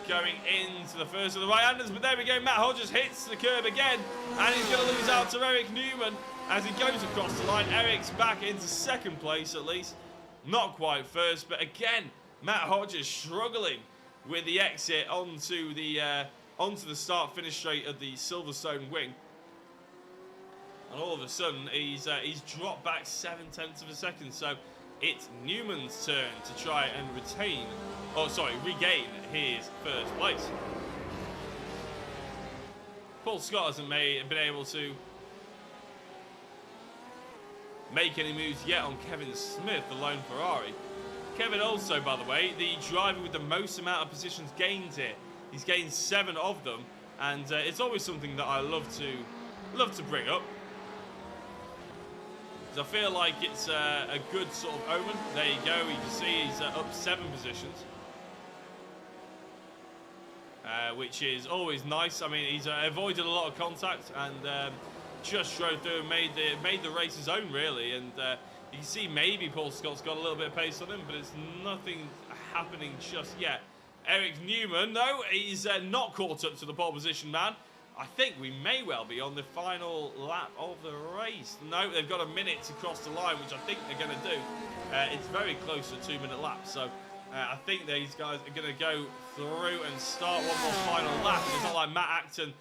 going into the first of the right-handers. But there we go. Matt Hodges hits the curb again, and he's going to lose out to Eric Newman as he goes across the line. Eric's back into second place, at least. Not quite first, but again, Matt Hodges struggling with the exit onto the start-finish straight of the Silverstone wing. And all of a sudden, he's dropped back 0.7 of a second. So it's Newman's turn to try and regain his first place. Paul Scott hasn't been able to make any moves yet on Kevin Smith, the lone Ferrari. Kevin also, by the way, the driver with the most amount of positions gained here. He's gained 7 of them, and it's always something that I love to bring up. I feel like it's a good sort of omen. There you go. You can see he's up 7 positions, which is always nice. I mean, he's avoided a lot of contact and just drove through and made the race his own, really. And you can see maybe Paul Scott's got a little bit of pace on him, but it's nothing happening just yet. Eric Newman, no, he's not caught up to the pole position man. I think we may well be on the final lap of the race. No, they've got a minute to cross the line, which I think they're going to do. It's very close to a 2-minute lap, so I think these guys are going to go through and start one more final lap. It's not like Matt Acton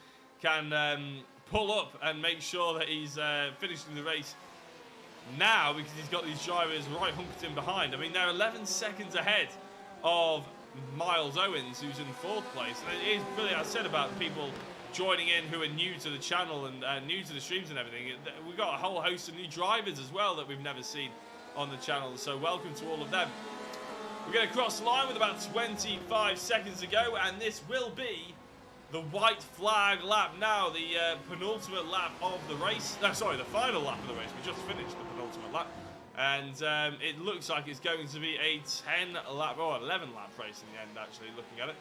can pull up and make sure that he's finishing the race now, because he's got these drivers right hunked in behind. I mean, they're 11 seconds ahead of Miles Owens, who's in 4th place. And it is brilliant. I said about people joining in who are new to the channel and new to the streams and everything. We've got a whole host of new drivers as well that we've never seen on the channel, so welcome to all of them. We're going to cross the line with about 25 seconds to go, and this will be the white flag lap now, the penultimate lap of the race. No, sorry, the final lap of the race. We just finished the penultimate lap, and it looks like it's going to be a 10-lap or 11-lap race in the end, actually, looking at it.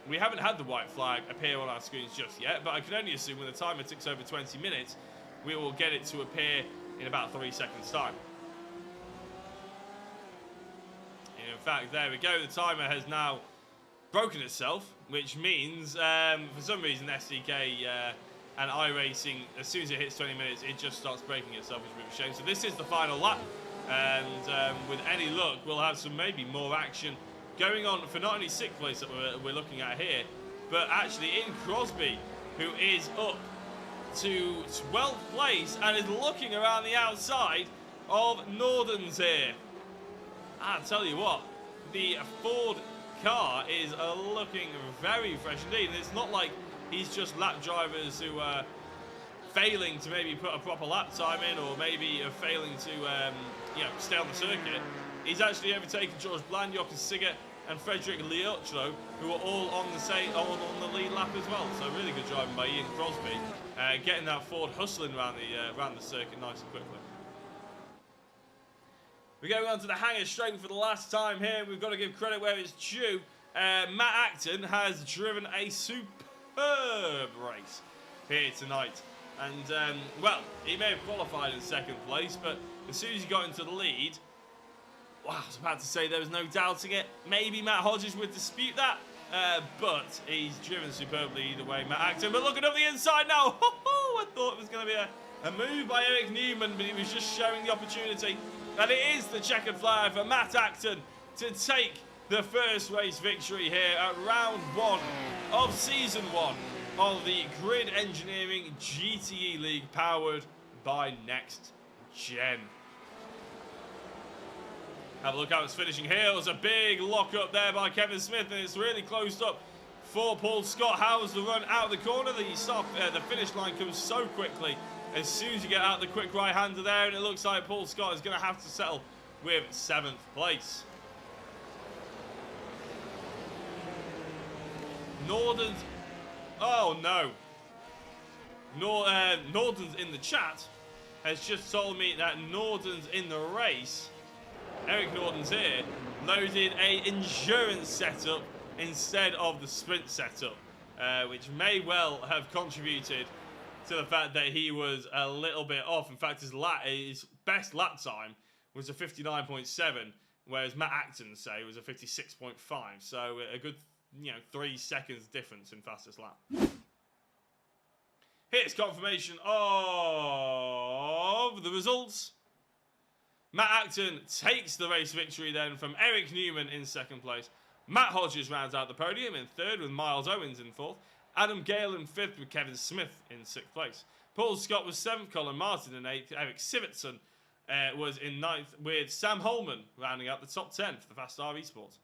We haven't had the white flag appear on our screens just yet, but I can only assume when the timer ticks over 20 minutes, we will get it to appear in about 3 seconds' time. In fact, there we go. The timer has now broken itself, which means, for some reason, SDK and iRacing, as soon as it hits 20 minutes, it just starts breaking itself, which is a bit of a shame. So this is the final lap, and with any luck, we'll have some maybe more action going on for not only 6th place that we're looking at here, but actually in Crosby, who is up to 12th place and is looking around the outside of Northern's here. I tell you what, the Ford car is looking very fresh indeed, and it's not like he's just lap drivers who are failing to maybe put a proper lap time in, or maybe failing to stay on the circuit. He's actually overtaken George Bland, Jochen Sigge, and Frederick Liotro, who are all on the lead lap as well. So really good driving by Ian Crosby, getting that Ford hustling around the circuit nice and quickly. We're going on to the hangar straight for the last time here. We've got to give credit where it's due. Matt Acton has driven a superb race here tonight. And, well, he may have qualified in second place, but as soon as he got into the lead, well, I was about to say there was no doubting it. Maybe Matt Hodges would dispute that, but he's driven superbly either way, Matt Acton. But looking up the inside now, I thought it was going to be a move by Eric Newman, but he was just showing the opportunity. And it is the checkered flag for Matt Acton to take the first race victory here at round 1 of season 1 of the GRID Engineering GTE League, powered by NXTGEN. Have a look how it's finishing here. It was a big lock up there by Kevin Smith, and it's really closed up for Paul Scott. How's the run out of the corner? The finish line comes so quickly as soon as you get out the quick right-hander there, and it looks like Paul Scott is going to have to settle with 7th place. Norden's... Oh, no. Norden's in the chat has just told me that Norden's in the race. Eric Norden's here, loaded a endurance setup instead of the sprint setup, which may well have contributed to the fact that he was a little bit off. In fact, his best lap time was a 59.7, whereas Matt Acton, say, was a 56.5. So a good, 3 seconds difference in fastest lap. Here's confirmation of the results. Matt Acton takes the race victory then from Eric Newman in second place. Matt Hodges rounds out the podium in third with Miles Owens in fourth. Adam Gale in fifth with Kevin Smith in sixth place. Paul Scott was seventh, Colin Martin in eighth. Eric Sivertson was in ninth with Sam Holman rounding out the top 10 for the Fast R Esports.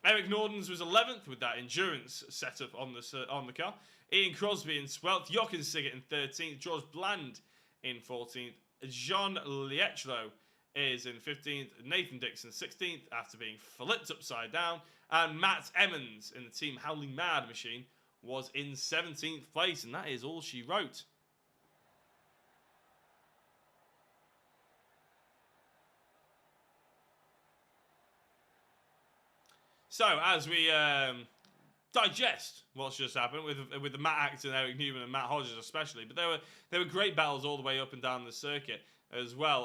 Eric Norden's was 11th with that endurance setup on the car. Ian Crosby in 12th. Jochen Sigge in 13th. George Bland in 14th. Jean Lietro is in 15th. Nathan Dixon 16th after being flipped upside down. And Matt Emmons in the Team Howling Mad machine was in 17th place. And that is all she wrote. So, as we digest what's just happened with the Matt Acton, Eric Newman, and Matt Hodges especially, but there were great battles all the way up and down the circuit as well.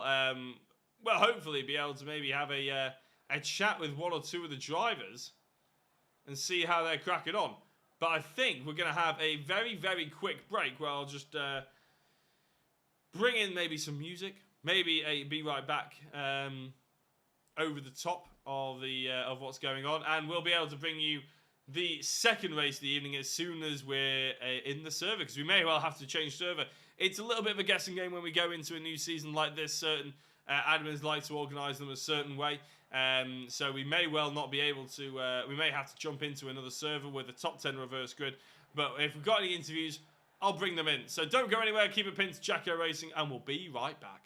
Well, hopefully be able to maybe have a chat with one or two of the drivers and see how they're cracking on. But I think we're going to have a very, very quick break where I'll just bring in maybe some music, maybe be right back over the top of what's going on, and we'll be able to bring you the second race of the evening as soon as we're in the server, because we may well have to change server. It's a little bit of a guessing game when we go into a new season like this. Certain admins like to organise them a certain way, so we may well not be able to, we may have to jump into another server with a top 10 reverse grid, but if we've got any interviews, I'll bring them in. So don't go anywhere, keep it pinned to Jacko Racing, and we'll be right back.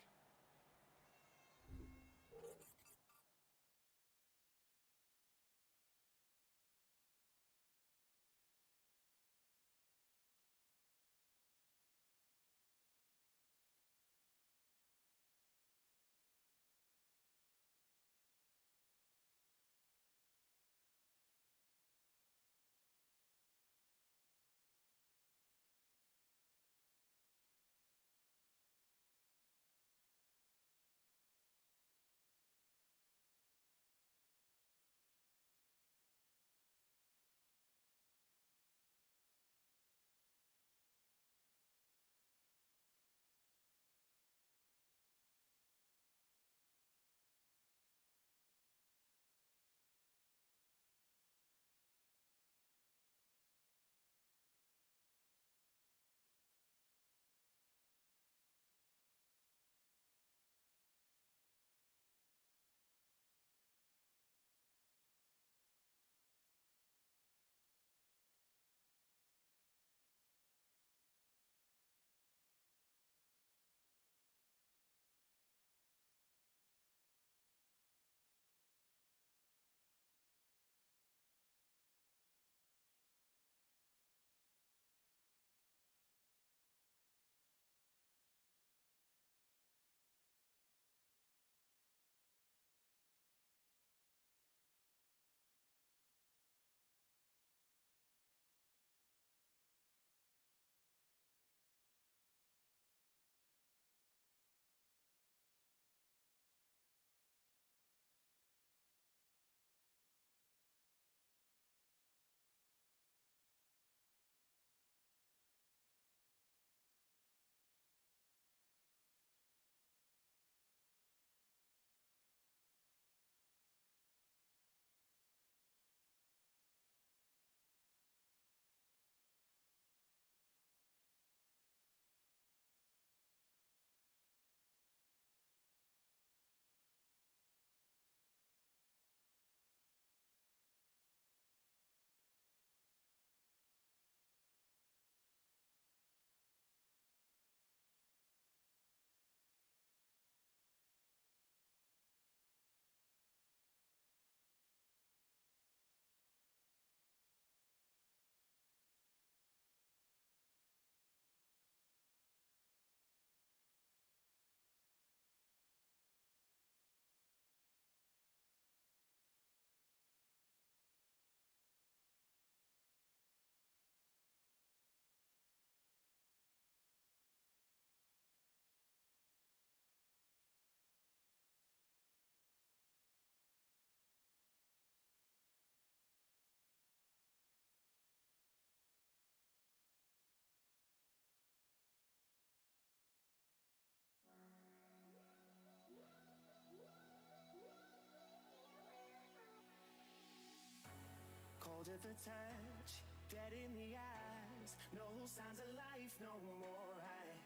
Feel the touch, dead in the eyes. No signs of life no more. I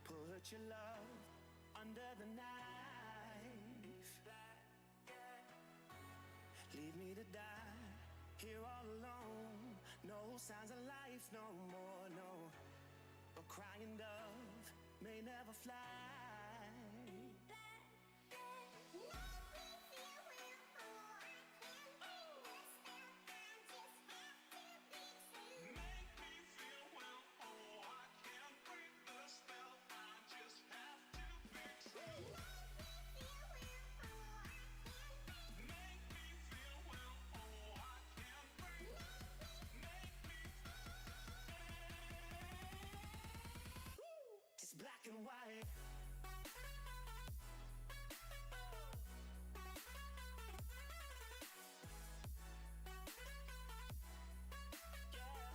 put your love under the knife. Leave me to die here all alone. No signs of life no more, no. A crying dove may never fly. It's black and white. Yeah.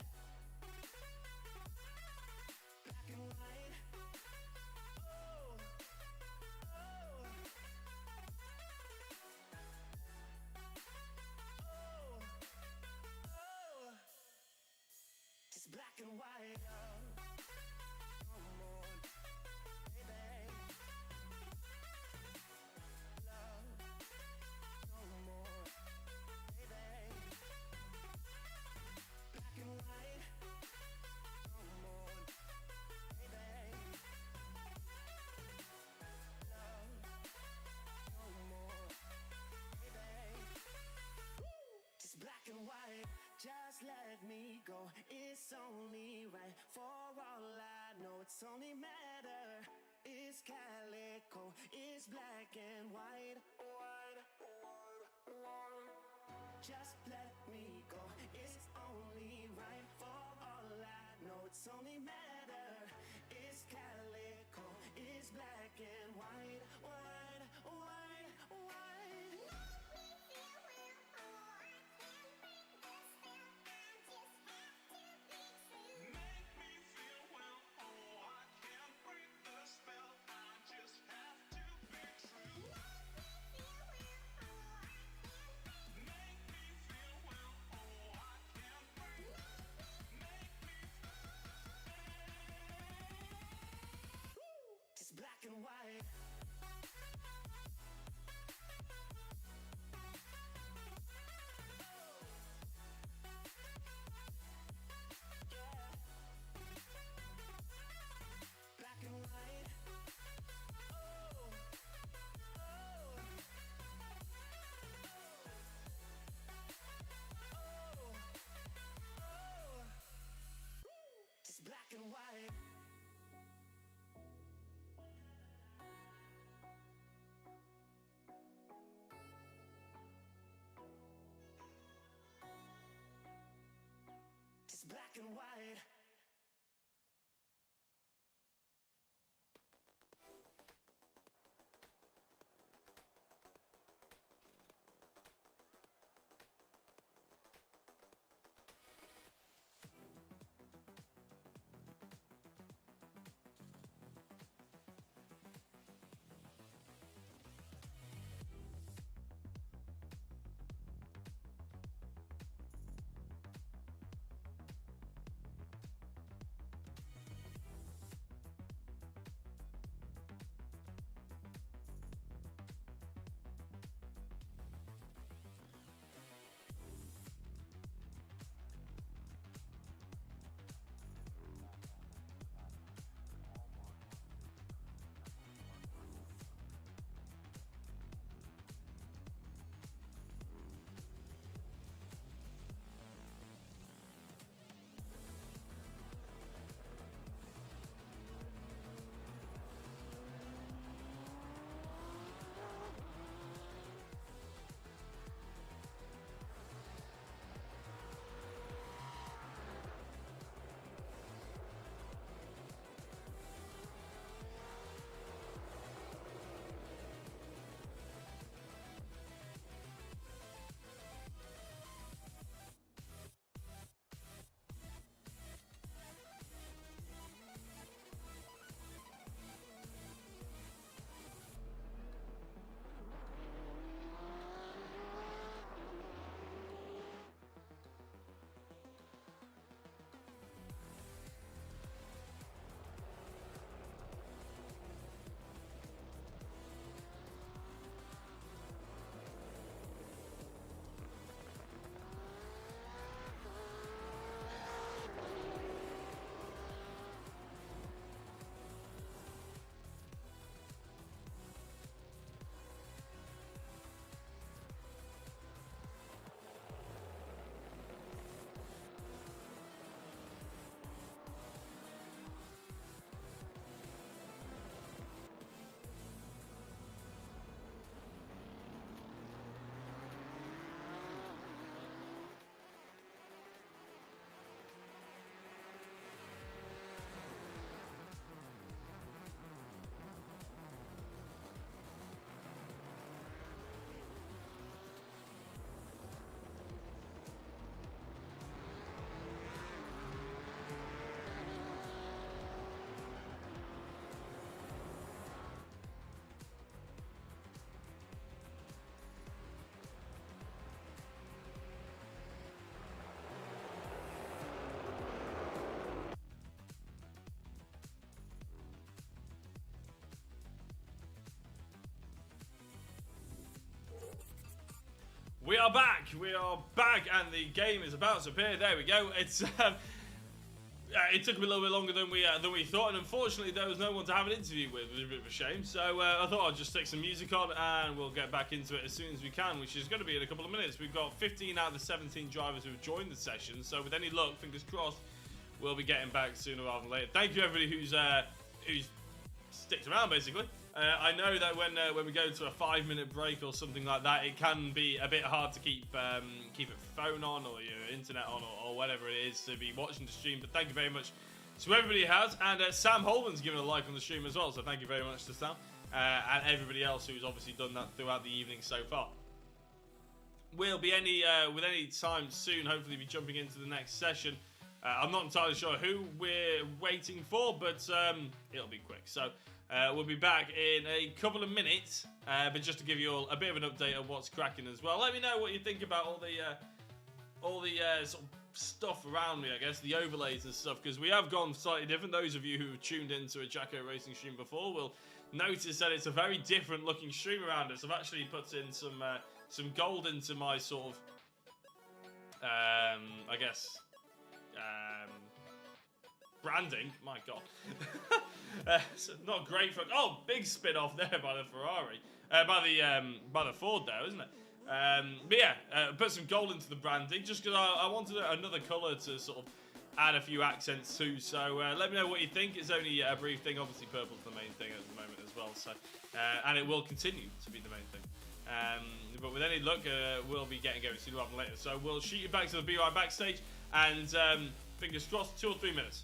Black and white. Oh, oh, oh, oh. It's black and white. Come on, baby. Love, no more, baby. Black and white. Come on, baby. Love, no more, baby. It's black and white. Just let me go. It's only right. For all I know, it's only matter. It's calico. It's black and white. White, white, white. Just let me go. It's only right. For all I know, it's only matter. It's calico. It's black and white. White, white, white. It's black and white. Yeah. Black and white. Oh, oh, oh, oh. It's black and white. It's black and white. We are back, and the game is about to appear. There we go. It's it took me a little bit longer than we thought, and unfortunately there was no one to have an interview with. It was a bit of a shame. So I thought I'd just stick some music on, and we'll get back into it as soon as we can, which is going to be in a couple of minutes. We've got 15 out of the 17 drivers who've joined the session, so with any luck, fingers crossed, we'll be getting back sooner rather than later. Thank you everybody who's sticks around, basically. I know that when we go to a 5-minute break or something like that, it can be a bit hard to keep your phone on or your internet on or whatever it is to be watching the stream. But thank you very much to everybody who has, and Sam Holman's given a like on the stream as well. So thank you very much to Sam and everybody else who's obviously done that throughout the evening so far. We'll be with any time soon. Hopefully, be jumping into the next session. I'm not entirely sure who we're waiting for, but it'll be quick. So. We'll be back in a couple of minutes, but just to give you all a bit of an update on what's cracking as well. Let me know what you think about all the sort of stuff around me, I guess, the overlays and stuff, because we have gone slightly different. Those of you who have tuned into a Jacko Racing stream before will notice that it's a very different looking stream around us. I've actually put in some gold into my sort of, I guess, branding. My God. Not great for... Oh, big spin off there by the Ferrari. By the Ford there, isn't it? But yeah, put some gold into the branding just because I wanted another colour to sort of add a few accents to. So let me know what you think. It's only a brief thing. Obviously, purple's the main thing at the moment as well. So and it will continue to be the main thing. But with any luck, we'll be getting going sooner rather than later. So we'll shoot you back to the BY backstage, and fingers crossed, 2 or 3 minutes.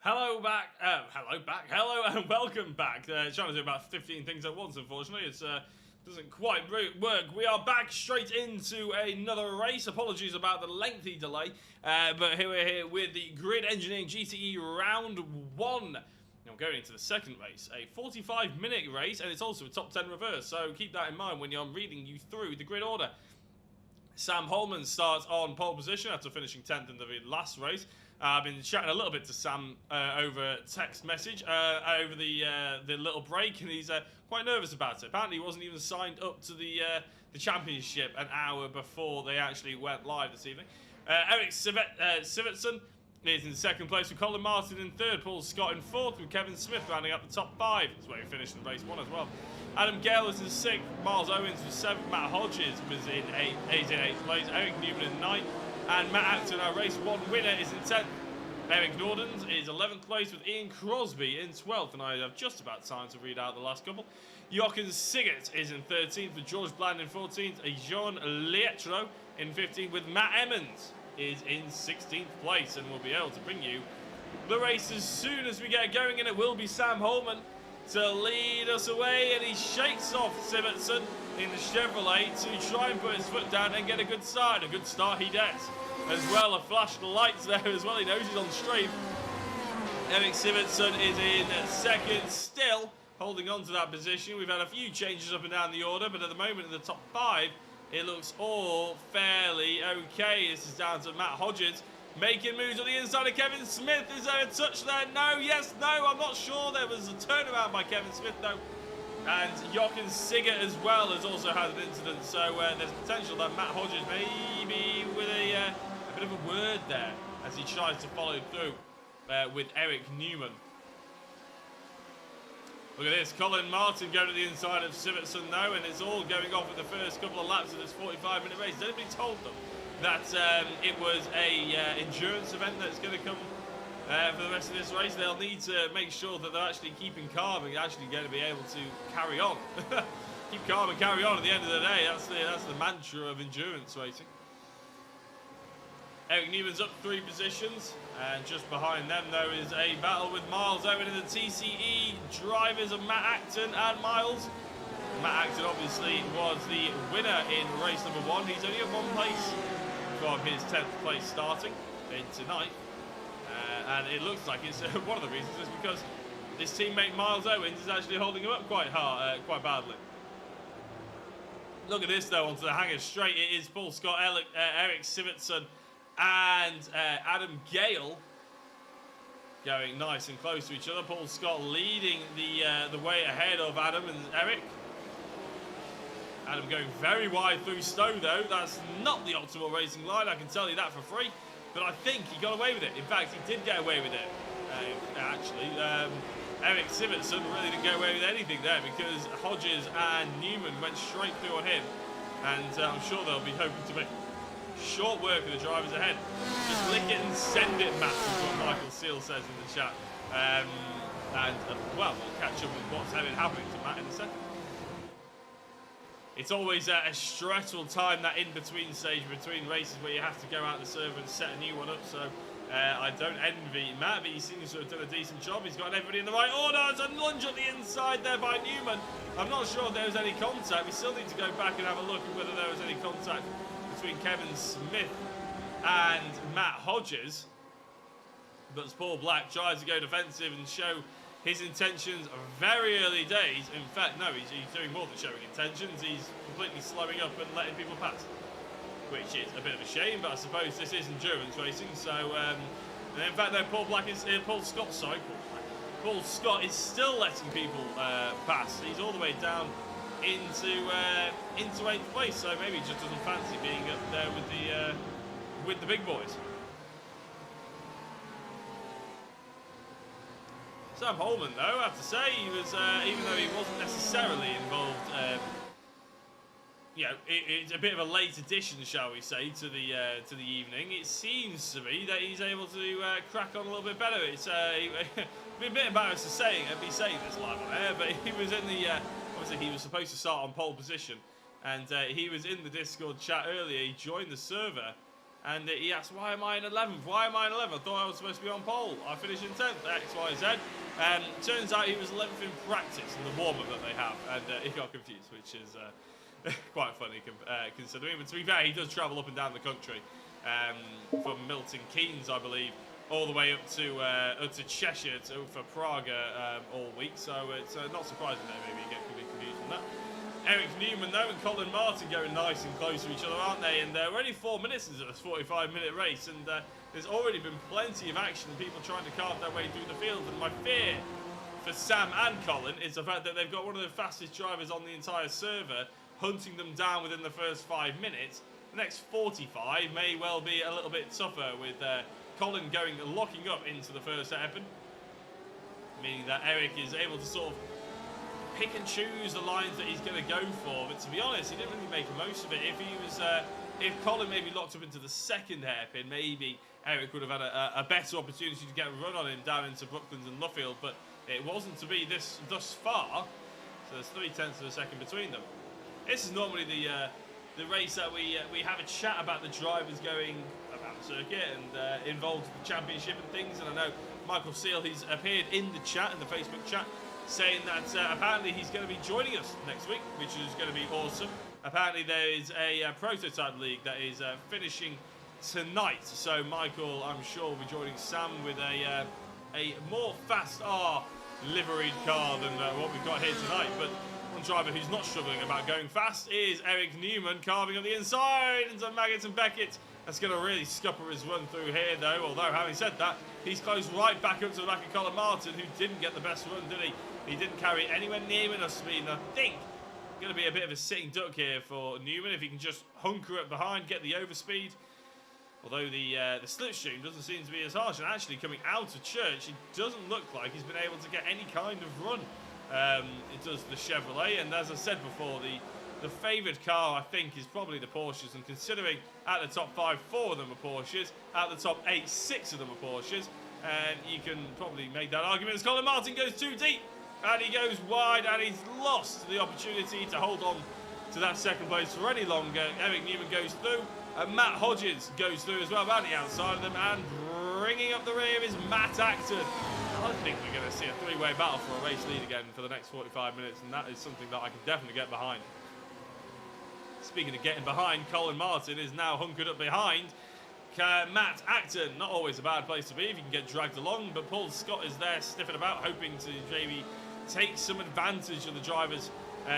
Hello hello and welcome back. Trying to do about 15 things at once, unfortunately. It doesn't quite work. We are back straight into another race. Apologies about the lengthy delay, but here we're here with the GRID Engineering GTE Round 1. Now we're going into the second race, a 45-minute race, and it's also a top 10 reverse, so keep that in mind when I'm reading you through the grid order. Sam Holman starts on pole position after finishing 10th in the last race. I've been chatting a little bit to Sam over text message over the little break, and he's quite nervous about it. Apparently, he wasn't even signed up to the championship an hour before they actually went live this evening. Eric Sivertson is in second place with Colin Martin in third, Paul Scott in fourth, with Kevin Smith rounding up the top five. That's where he finished in race 1 as well. Adam Gale is in sixth, Miles Owens was seventh, Matt Hodges was in eighth place, Eric Newman in ninth, and Matt Acton, our race 1 winner, is in 10th. Eric Nordens is 11th place with Ian Crosby in 12th, and I have just about time to read out the last couple. Jochen Sigert is in 13th with George Bland in 14th, Jean Lietro in 15th with Matt Emmons is in 16th place, and we'll be able to bring you the race as soon as we get going, and it will be Sam Holman to lead us away, and he shakes off Sivertson in the Chevrolet to try and put his foot down and get a good start. A good start he does. As well, a flash of lights there as well. He knows he's on stream. Eric Sivertson is in second still, holding on to that position. We've had a few changes up and down the order, but at the moment in the top 5, it looks all fairly okay. This is down to Matt Hodges making moves on the inside of Kevin Smith. Is there a touch there? No, yes, no, I'm not sure. There was a turnaround by Kevin Smith, though. And Jochen Sigert as well has also had an incident. So there's potential that Matt Hodges may be with a bit of a word there as he tries to follow through with Eric Newman. Look at this, Colin Martin going to the inside of Sivertson now, and it's all going off with the first couple of laps of this 45-minute race. Has anybody told them that it was a endurance event that's going to come for the rest of this race? They'll need to make sure that they're actually keeping calm and actually going to be able to carry on. Keep calm and carry on at the end of the day. That's the mantra of endurance racing. Eric Newman's up 3 positions, and just behind them, though, is a battle with Miles Owen in the TCE drivers of Matt Acton and Miles. Matt Acton obviously was the winner in race number 1. He's only at 1 place from his 10th place starting in tonight, and it looks like it's one of the reasons is because his teammate Miles Owens is actually holding him up quite badly. Look at this though, onto the hanger straight. It is Paul Scott, Eric Sivertson, and Adam Gale going nice and close to each other. Paul Scott leading the way ahead of Adam and Eric. Adam going very wide through Stowe though. That's not the optimal racing line, I can tell you that for free. But I think he got away with it. In fact, he did get away with it, actually. Eric Sivertson really didn't get away with anything there because Hodges and Newman went straight through on him. And I'm sure they'll be hoping to make short work of the drivers ahead. Just lick it and send it, Matt, is what Michael Seal says in the chat. Well, we'll catch up with what's happening to Matt in a second. It's always a stressful time, that in-between stage between races where you have to go out the server and set a new one up, so I don't envy Matt, but he seems to have done a decent job. He's got everybody in the right order. There's a lunge at the inside there by Newman. I'm not sure if there was any contact. We still need to go back and have a look at whether there was any contact between Kevin Smith and Matt Hodges. But as Paul Black tries to go defensive and show his intentions very early days. In fact, no, he's doing more than showing intentions. He's completely slowing up and letting people pass, which is a bit of a shame, but I suppose this is endurance racing. So, and in fact, no, Paul Scott is still letting people pass. He's all the way down into 8th place, so maybe he just doesn't fancy being up there with the big boys. Sam Holman, though, I have to say, he was even though he wasn't necessarily involved. It's a bit of a late addition, shall we say, to the evening. It seems to me that he's able to crack on a little bit better. It's be a bit embarrassed to be saying this live on air, but he was in the obviously he was supposed to start on pole position, and he was in the Discord chat earlier. He joined the server And he asked, why am I in 11th? Why am I in 11th? I thought I was supposed to be on pole. I finished in 10th, X, Y, Z. Turns out he was 11th in practice in the warm-up that they have. And he got confused, which is quite funny considering. But to be fair, he does travel up and down the country from Milton Keynes, I believe, all the way up to Cheshire for Praga all week. So it's not surprising that maybe you get confused from that. Eric Newman, though, and Colin Martin going nice and close to each other, aren't they? And we're only 4 minutes into this 45-minute race, and there's already been plenty of action, people trying to carve their way through the field. And my fear for Sam and Colin is the fact that they've got one of the fastest drivers on the entire server hunting them down within the first 5 minutes. The next 45 may well be a little bit tougher, with Colin locking up into the first hairpin, meaning that Eric is able to sort of pick and choose the lines that he's going to go for. But to be honest, he didn't really make the most of it. If Colin maybe locked up into the second hairpin, maybe Eric would have had a better opportunity to get a run on him down into Brooklands and Luffield, but it wasn't to be thus far. So there's 0.3 of a second between them. This is normally the race that we have a chat about the drivers going about the circuit and involved in the championship and things. And I know Michael Seal, he's appeared in the chat, in the Facebook chat, saying that apparently he's going to be joining us next week, which is going to be awesome. Apparently there is a prototype league that is finishing tonight. So Michael, I'm sure, will be joining Sam with a more fast R liveried car than what we've got here tonight. But one driver who's not struggling about going fast is Eric Newman, carving on the inside into Maggots and Beckett. That's going to really scupper his run through here, though. Although, having said that, he's close right back up to the back of Colin Martin, who didn't get the best run, did he? He didn't carry anywhere near enough speed, and I think going to be a bit of a sitting duck here for Newman if he can just hunker up behind, get the overspeed. Although the slipstream doesn't seem to be as harsh, and actually coming out of Church, it doesn't look like he's been able to get any kind of run. It does the Chevrolet, and as I said before, the favoured car, I think, is probably the Porsches. And considering at the top 5, 4 of them are Porsches, at the top 8, 6 of them are Porsches, and you can probably make that argument as Colin Martin goes too deep, and he goes wide, and he's lost the opportunity to hold on to that second place for any longer. Eric Newman goes through, and Matt Hodges goes through as well, around the outside of them, and bringing up the rear is Matt Acton. I think we're going to see a three-way battle for a race lead again for the next 45 minutes, and that is something that I can definitely get behind. Speaking of getting behind, Colin Martin is now hunkered up behind Matt Acton. Not always a bad place to be if you can get dragged along, but Paul Scott is there sniffing about, hoping to maybe take some advantage of the drivers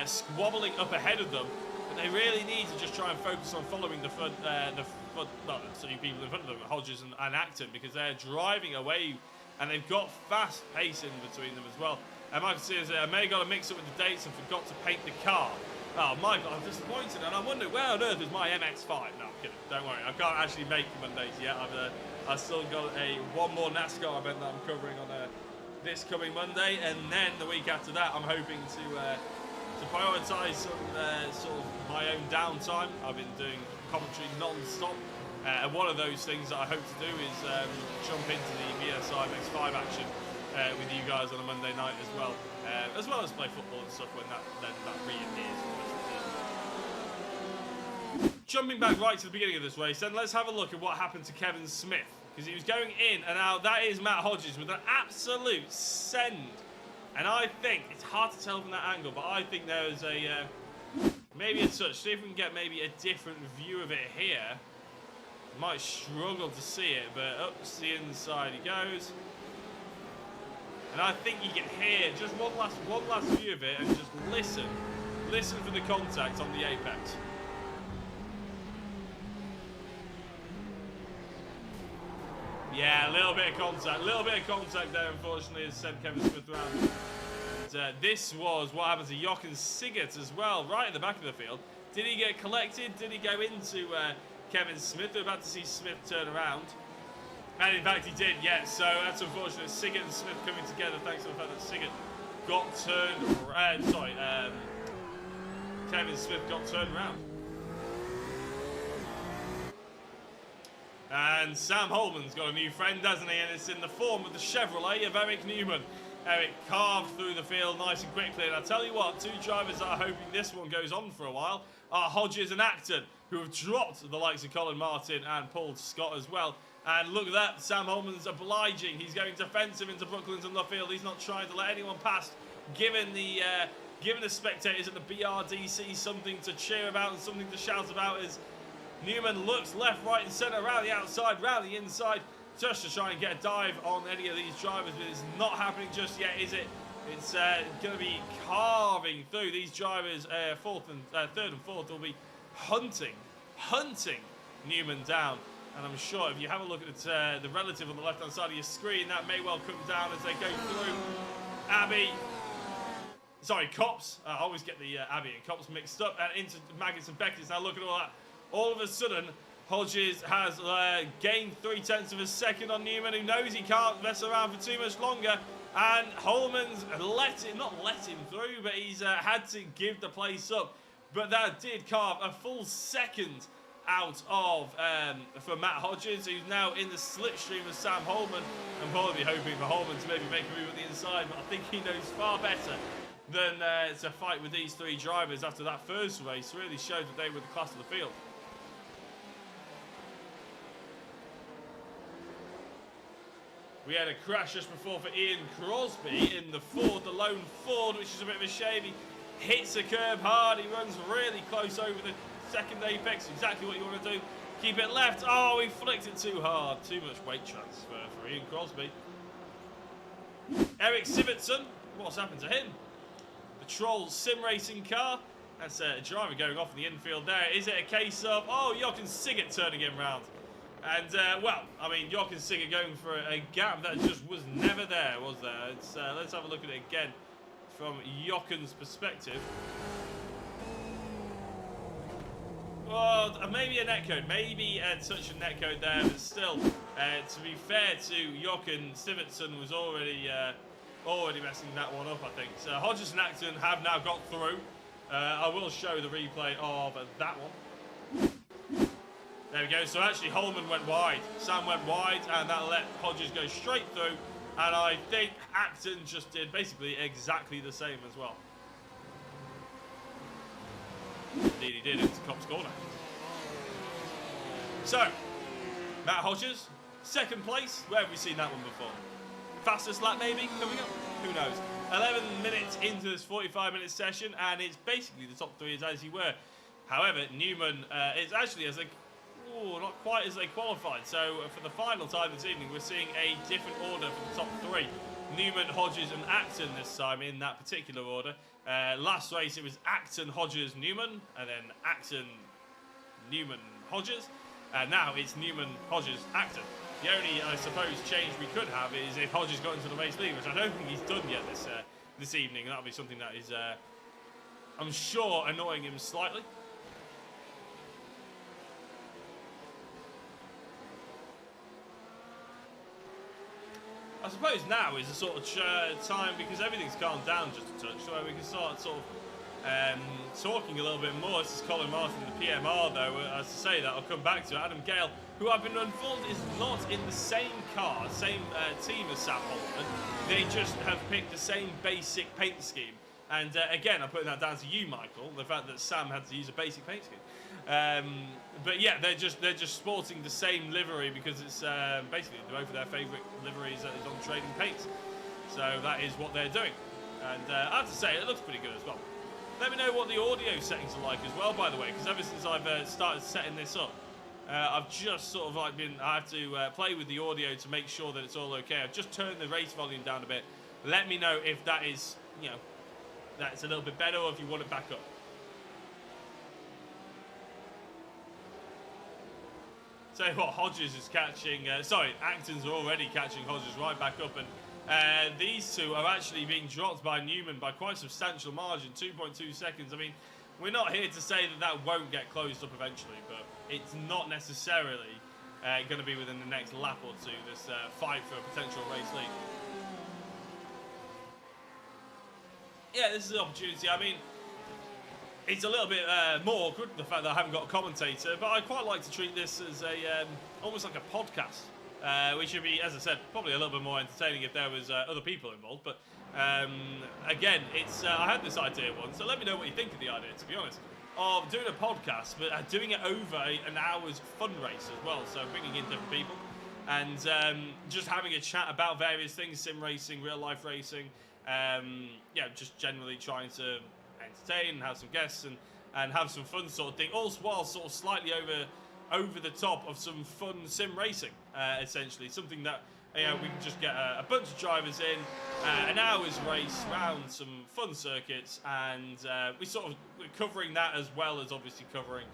squabbling up ahead of them. But they really need to just try and focus on following the two people in front of them, Hodges and Acton, because they're driving away, and they've got fast pace in between them as well. And Michael says, I may have got a mix up with the dates and forgot to paint the car. Oh, Michael, I'm disappointed, and I'm wondering where on earth is my MX-5? No, I'm kidding. Don't worry, I can't actually make Mondays yet. I've still got one more NASCAR event that I'm covering on this coming Monday, and then the week after that, I'm hoping to prioritise some sort of my own downtime. I've been doing commentary non-stop, and one of those things that I hope to do is jump into the VSI MX-5 action with you guys on a Monday night as well as play football and stuff when that reappears. Jumping back right to the beginning of this race, then let's have a look at what happened to Kevin Smith, because he was going in and out. That is Matt Hodges with an absolute send, and I think it's hard to tell from that angle, but I think there is maybe a touch. See if we can get maybe a different view of it here. Might struggle to see it, but up to the inside he goes. And I think you can hear just one last view of it, and just listen for the contact on the apex. Yeah, a little bit of contact there, unfortunately, has sent Kevin Smith around. And, this was what happened to Jochen Sigert as well, right at the back of the field. Did he get collected? Did he go into Kevin Smith? We're about to see Smith turn around. And in fact he did, yes. So that's unfortunate. Sigert and Smith coming together thanks to the fact that Sigert got turned around. Kevin Smith got turned around. And Sam Holman's got a new friend, hasn't he? And it's in the form of the Chevrolet of Eric Newman. Eric carved through the field nice and quickly. And I'll tell you what, two drivers that are hoping this one goes on for a while are Hodges and Acton, who have dropped the likes of Colin Martin and Paul Scott as well. And look at that, Sam Holman's obliging. He's going defensive into Brooklands and Luffield. He's not trying to let anyone past, giving the spectators at the BRDC something to cheer about and something to shout about as Newman looks left, right and centre, around the outside, round the inside, just to try and get a dive on any of these drivers, but it's not happening just yet, is it? It's going to be carving through these drivers. Third and fourth will be hunting Newman down. And I'm sure if you have a look at the relative on the left-hand side of your screen, that may well come down as they go through Copse. I always get the Abbey and Copse mixed up, and into Maggots and Beckett's. Now look at all that. All of a sudden, Hodges has gained 0.3 of a second on Newman, who knows he can't mess around for too much longer. And Holman's not let him through, but he's had to give the place up. But that did carve a full second out of for Matt Hodges, who's now in the slipstream of Sam Holman, and probably hoping for Holman to maybe make a move at the inside. But I think he knows far better than to fight with these three drivers after that first race. Really showed that they were the class of the field. We had a crash just before for Ian Crosby in the Ford, the lone Ford, which is a bit of a shame. He hits a curb hard, he runs really close over the second apex, exactly what you want to do. Keep it left. Oh, he flicked it too hard. Too much weight transfer for Ian Crosby. Eric Sivertson, what's happened to him? The Troll sim racing car. That's a driver going off in the infield there. Is it a case of, oh, Jochen Siggert turning him round? And, well, I mean, Jochen Siggert going for a gap that just was never there, was there? It's, let's have a look at it again from Jochen's perspective. Well, maybe a netcode, maybe a touch of netcode there, but still, to be fair to Jochen, Sivertson was already messing that one up, I think. So Hodges and Acton have now got through. I will show the replay of that one. There we go. So actually Holman went wide, Sam went wide, and that let Hodges go straight through. And I think Acton just did basically exactly the same as well. Indeed he did, into Copse corner. So, Matt Hodges, second place. Where have we seen that one before? Fastest lap maybe coming up? Who knows? 11 minutes into this 45-minute session, and it's basically the top three as you were. However, Newman, it's actually as they, not quite as they qualified. So for the final time this evening, we're seeing a different order for the top three. Newman, Hodges and Acton this time in that particular order. Last race it was Acton, Hodges, Newman, and then Acton, Newman, Hodges. Now it's Newman, Hodges, Acton. The only, I suppose, change we could have is if Hodges got into the race lead, which I don't think he's done yet this evening. That'll be something that is, I'm sure, annoying him slightly. I suppose now is the sort of time, because everything's calmed down just a touch, so we can start sort of talking a little bit more. This is Colin Martin, the PMR, though. As to say that, I'll come back to Adam Gale, who I've been informed is not in the same car, same team as Sam Holman. They just have picked the same basic paint scheme. And again, I'm putting that down to you, Michael, the fact that Sam had to use a basic paint scheme. But yeah, they're just sporting the same livery because it's basically both of their favourite liveries that is on trading paints. So that is what they're doing. And I have to say, it looks pretty good as well. Let me know what the audio settings are like as well, by the way, because ever since I've started setting this up, I've just sort of like I have to play with the audio to make sure that it's all okay. I've just turned the race volume down a bit. Let me know if that is, you know, that's a little bit better, or if you want it back up. Tell you what, Hodges is catching, Acton's are already catching Hodges right back up, and these two are actually being dropped by Newman by quite a substantial margin, 2.2 seconds. I mean, we're not here to say that that won't get closed up eventually, but it's not necessarily going to be within the next lap or two, this fight for a potential race lead. Yeah, this is an opportunity. I mean, it's a little bit more awkward, the fact that I haven't got a commentator, but I quite like to treat this as a almost like a podcast which should be, as I said, probably a little bit more entertaining if there was other people involved. But again, it's I had this idea once, so let me know what you think of the idea, to be honest, of doing a podcast, but doing it over an hour's fun race as well. So bringing in different people and just having a chat about various things, sim racing, real life racing, yeah, just generally trying to entertain and have some guests and have some fun sort of thing, all while sort of slightly over the top of some fun sim racing, essentially. Something that, you know, we can just get a bunch of drivers in, an hour's race around some fun circuits, and we're covering that as well as obviously covering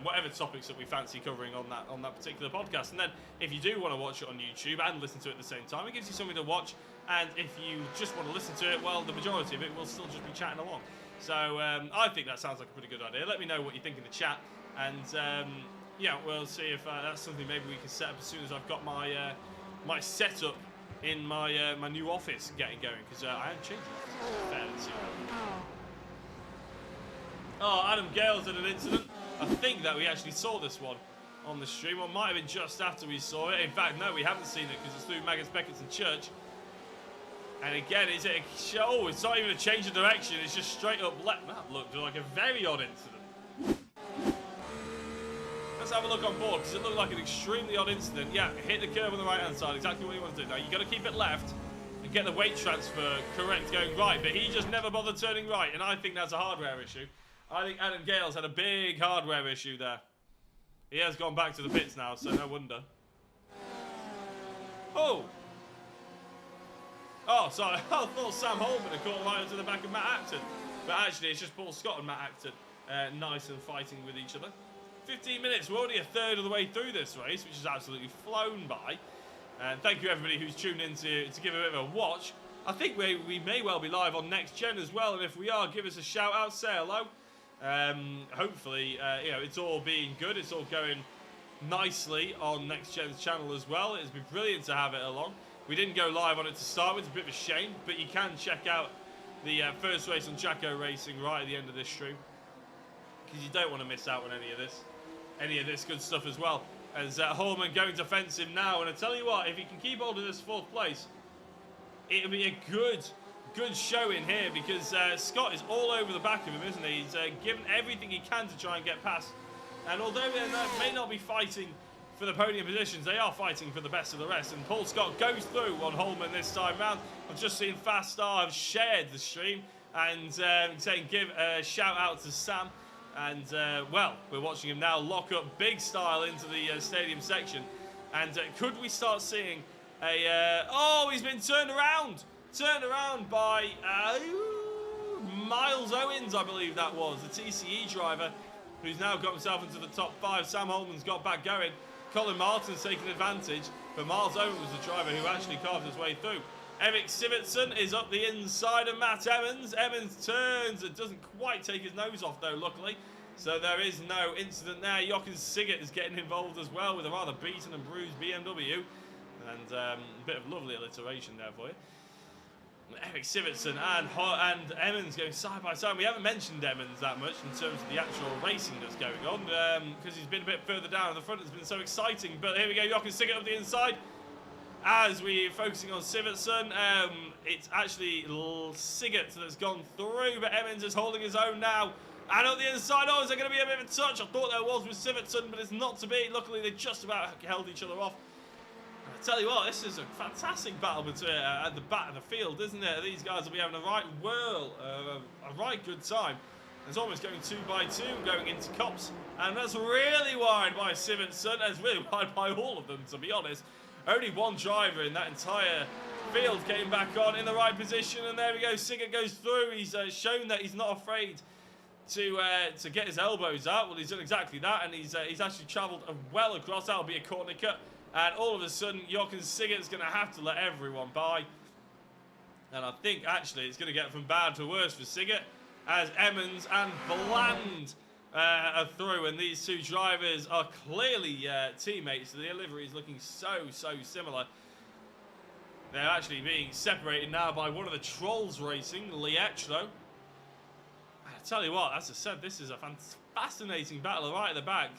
whatever topics that we fancy covering on that particular podcast. And then if you do want to watch it on YouTube and listen to it at the same time, it gives you something to watch. And if you just want to listen to it, well, the majority of it will still just be chatting along. So I think that sounds like a pretty good idea. Let me know what you think in the chat, and yeah, we'll see if that's something maybe we can set up as soon as I've got my my setup in my my new office getting going, because I am changing offices. Oh, Adam Gale's had an incident. I think that we actually saw this one on the stream, or might have been just after we saw it. In fact, no, we haven't seen it because it's through Magus Beckett's Church. And again, is it a... Oh, it's not even a change of direction. It's just straight up left. That looked like a very odd incident. Let's have a look on board, because it looked like an extremely odd incident. Yeah, hit the curve on the right-hand side. Exactly what you want to do. Now, you've got to keep it left and get the weight transfer correct going right. But he just never bothered turning right. And I think that's a hardware issue. I think Adam Gale's had a big hardware issue there. He has gone back to the pits now, so no wonder. Oh! Oh, sorry, I thought Sam Holman had caught right into the back of Matt Acton. But actually, it's just Paul Scott and Matt Acton nice and fighting with each other. 15 minutes, we're already a third of the way through this race, which has absolutely flown by. And thank you, everybody who's tuned in to give a bit of a watch. I think we may well be live on NXTGEN as well, and if we are, give us a shout out, say hello. Hopefully, you know, it's all being good, it's all going nicely on NXTGEN's channel as well. It's been brilliant to have it along. We didn't go live on it to start with, it's a bit of a shame, but you can check out the first race on Jacko Racing right at the end of this stream, because you don't want to miss out on any of this good stuff as well. As Holman going defensive now, and I tell you what, if he can keep hold of this fourth place, it'll be a good show in here, because Scott is all over the back of him, isn't he? He's given everything he can to try and get past, and although they may not be fighting for the podium positions, they are fighting for the best of the rest, and Paul Scott goes through on Holman this time round. I've just seen Fast Star have shared the stream and saying give a shout out to Sam, and well, we're watching him now lock up big style into the stadium section, and could we start seeing a oh, he's been turned around by Miles Owens, I believe that was the TCE driver, who's now got himself into the top 5. Sam Holman's got back going. Colin Martin's taking advantage, but Miles Owens was the driver who actually carved his way through. Eric Sivertson is up the inside of Matt Emmons. Emmons turns and doesn't quite take his nose off though, luckily. So there is no incident there. Jochen Siggert is getting involved as well with a rather beaten and bruised BMW. And a bit of lovely alliteration there for you. Eric Sivertson and Emmons going side by side. We haven't mentioned Emmons that much in terms of the actual racing that's going on, because he's been a bit further down in the front. It's been so exciting. But here we go, Jochen Siggert up the inside. As we're focusing on Sivertson, it's actually Siggert that's gone through, but Emmons is holding his own now. And up the inside, oh, is there going to be a bit of a touch? I thought there was with Sivertson, but it's not to be. Luckily, they just about held each other off. I tell you what, this is a fantastic battle between at the back of the field, isn't it? These guys will be having a right whirl, a right good time. It's almost going 2 by 2, going into cops, and that's really wide by Sivertson. That's really wide by all of them, to be honest. Only one driver in that entire field came back on in the right position, and there we go. Siggert goes through. He's shown that he's not afraid to get his elbows out. Well, he's done exactly that, and he's actually travelled well across. That'll be a corner cut. And all of a sudden, Jochen Siggert's going to have to let everyone by. And I think, actually, it's going to get from bad to worse for Siggert, as Emmons and Bland are through. And these two drivers are clearly teammates. The livery is looking so similar. They're actually being separated now by one of the Trolls Racing, Lietro. I tell you what, as I said, this is a fascinating battle right at the back.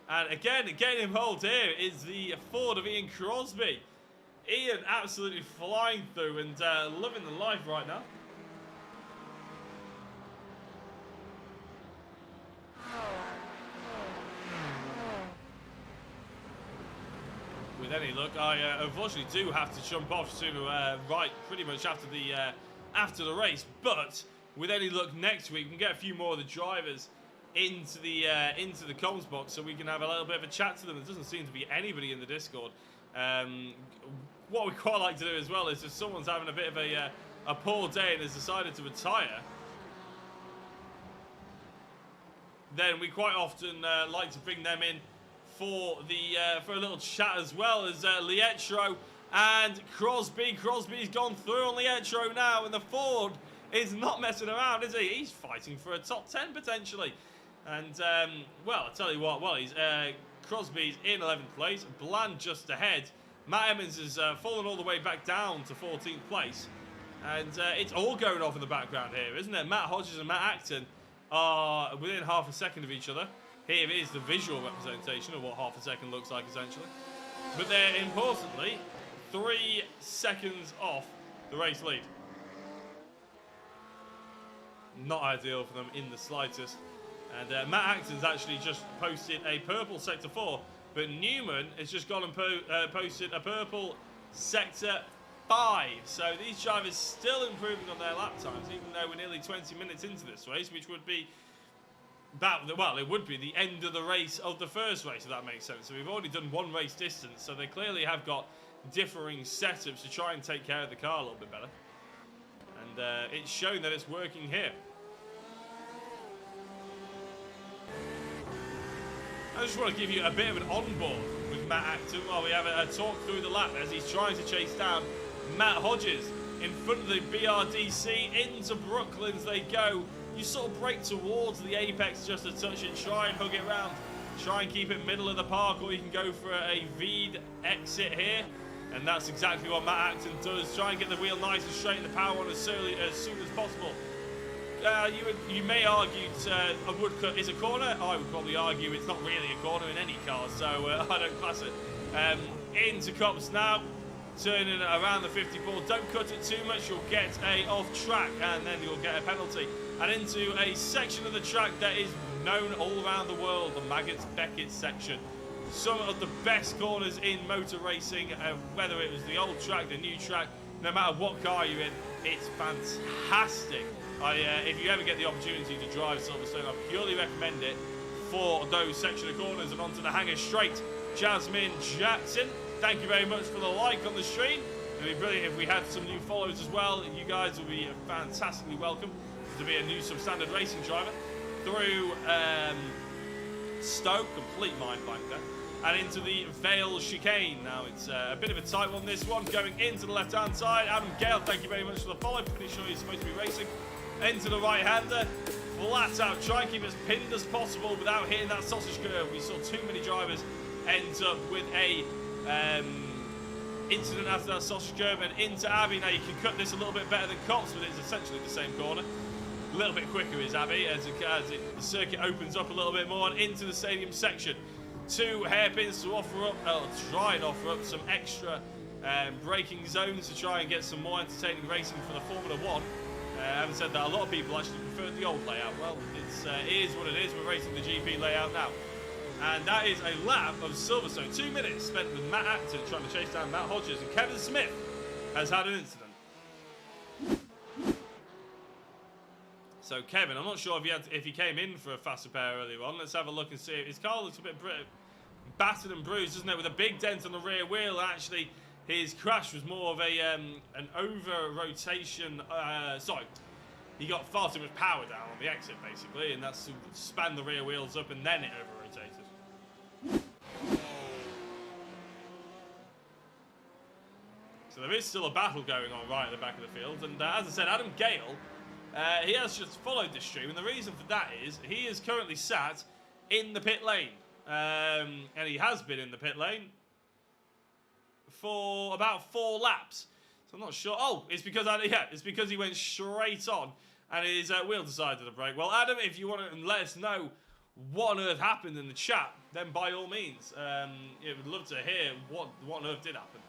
And again, getting involved here is the Ford of Ian Crosby. Ian absolutely flying through and loving the life right now. With any luck, I unfortunately do have to jump off sooner, right, pretty much after the race. But with any luck, next week we can get a few more of the drivers into the comms box, so we can have a little bit of a chat to them. There doesn't seem to be anybody in the Discord. What we quite like to do as well is if someone's having a bit of a poor day and has decided to retire, then we quite often like to bring them in for a little chat as well as Lietro and Crosby. Crosby's gone through on Lietro now, and the Ford is not messing around, is he? He's fighting for a top 10 potentially. And well, I'll tell you what. Well, Crosby's in 11th place, Bland just ahead. Matt Emmons has fallen all the way back down to 14th place, and it's all going off in the background here, isn't it? Matt Hodges and Matt Acton are within half a second of each other. Here is the visual representation of what half a second looks like, essentially. But they're, importantly, 3 seconds off the race lead. Not ideal for them in the slightest. And Matt Acton's actually just posted a purple Sector 4, but Newman has just gone and posted a purple Sector 5. So these drivers still improving on their lap times, even though we're nearly 20 minutes into this race, which would be well, it would be the end of the race of the first race, if that makes sense. So we've already done 1 race distance, so they clearly have got differing setups to try and take care of the car a little bit better. And it's shown that it's working here. I just want to give you a bit of an onboard with Matt Acton while we have a talk through the lap as he's trying to chase down Matt Hodges in front of the BRDC. Into Brooklands they go. You sort of brake towards the apex just a touch and try and hug it round. Try and keep it middle of the park, or you can go for a V'd exit here. And that's exactly what Matt Acton does. Try and get the wheel nice and straight in the power on as soon as possible. You may argue a woodcut is a corner. I would probably argue it's not really a corner in any car, so I don't class it. Into Cops now, turning around the 54. Don't cut it too much, you'll get a off track and then you'll get a penalty. And into a section of the track that is known all around the world, the Maggots-Beckett section. Some of the best corners in motor racing, whether it was the old track, the new track, no matter what car you're in, it's fantastic. If you ever get the opportunity to drive Silverstone, I purely recommend it for those section of corners and onto the hanger straight. Jasmine Jackson, thank you very much for the like on the stream. It'd be brilliant if we had some new follows as well. You guys will be fantastically welcome to be a new substandard racing driver through Stoke, complete mind blank there, and into the Vale chicane. Now it's a bit of a tight one, this one, going into the left hand side. Adam Gale, thank you very much for the follow. Pretty sure he's supposed to be racing. Into the right hander, flat out, try and keep as pinned as possible without hitting that sausage curve. We saw too many drivers end up with a incident after that sausage curve. And into Abbey. Now you can cut this a little bit better than Cops, but it's essentially the same corner. A little bit quicker is Abbey as the circuit opens up a little bit more, and into the stadium section. 2 hairpins to offer up, try and offer up some extra braking zones to try and get some more entertaining racing for the Formula 1. Having said that, a lot of people actually prefer the old layout. Well, it is what it is. We're racing the GP layout now. And that is a lap of Silverstone. 2 minutes spent with Matt Acton trying to chase down Matt Hodges, and Kevin Smith has had an incident. So Kevin, I'm not sure if he came in for a faster pair earlier on. Let's have a look and see. His car looks a bit battered and bruised, doesn't it? With a big dent on the rear wheel. Actually, his crash was more of an over-rotation. Sorry, he got far too much power down on the exit, basically, and that's to span the rear wheels up, and then it over-rotated. So there is still a battle going on right at the back of the field, and as I said, Adam Gale, he has just followed this stream, and the reason for that is he is currently sat in the pit lane, and he has been in the pit lane for about 4 laps. So I'm not sure. Oh, it's because it's because he went straight on and his wheel decided to break. Well, Adam, if you want to let us know what on earth happened in the chat, then by all means, yeah, would love to hear what on earth did happen.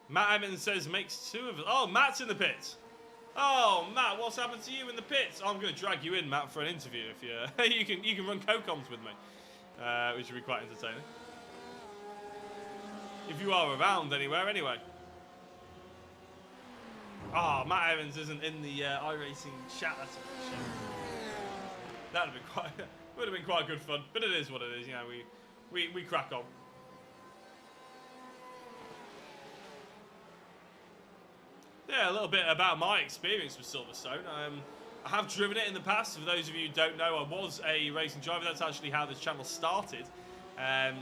Matt Emmons says makes 2 of us. Oh, Matt's in the pits. Oh, Matt, what's happened to you in the pits? I'm going to drag you in, Matt, for an interview if you you can run co-coms with me, which would be quite entertaining. If you are around anywhere, anyway. Oh, Matt Evans isn't in the iRacing chat. That's a shame. That'd have been quite, would have been quite good fun. But it is what it is. You know, we crack on. Yeah, a little bit about my experience with Silverstone. I have driven it in the past. For those of you who don't know, I was a racing driver. That's actually how this channel started.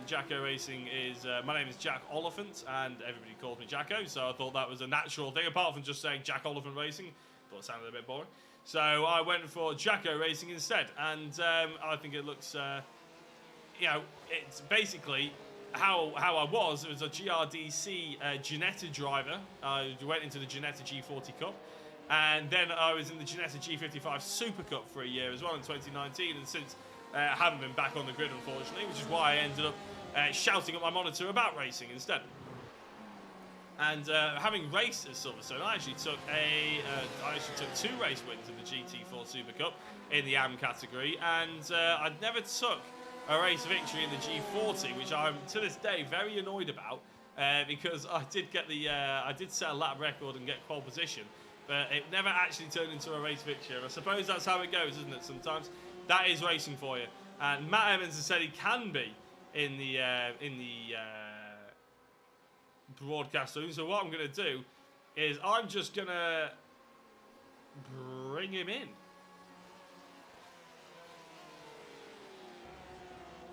Jacko Racing is, my name is Jack Oliphant, and everybody calls me Jacko, so I thought that was a natural thing, apart from just saying Jack Oliphant Racing. Thought it sounded a bit boring. So I went for Jacko Racing instead, and I think it looks, you know, it's basically how I was. It was a GRDC Ginetta driver. I went into the Ginetta G40 Cup, and then I was in the Ginetta G55 Super Cup for a year as well in 2019, and since I haven't been back on the grid, unfortunately, which is why I ended up shouting at my monitor about racing instead. And having raced at Silverstone, I actually took two race wins in the GT4 Super Cup in the AM category, and I'd never took a race victory in the G40, which I'm to this day very annoyed about, because I did get the I did set a lap record and get pole position, but it never actually turned into a race victory. I suppose that's how it goes, isn't it? Sometimes. That is racing for you. And Matt Evans has said he can be in the broadcast room. So what I'm going to do is I'm just going to bring him in.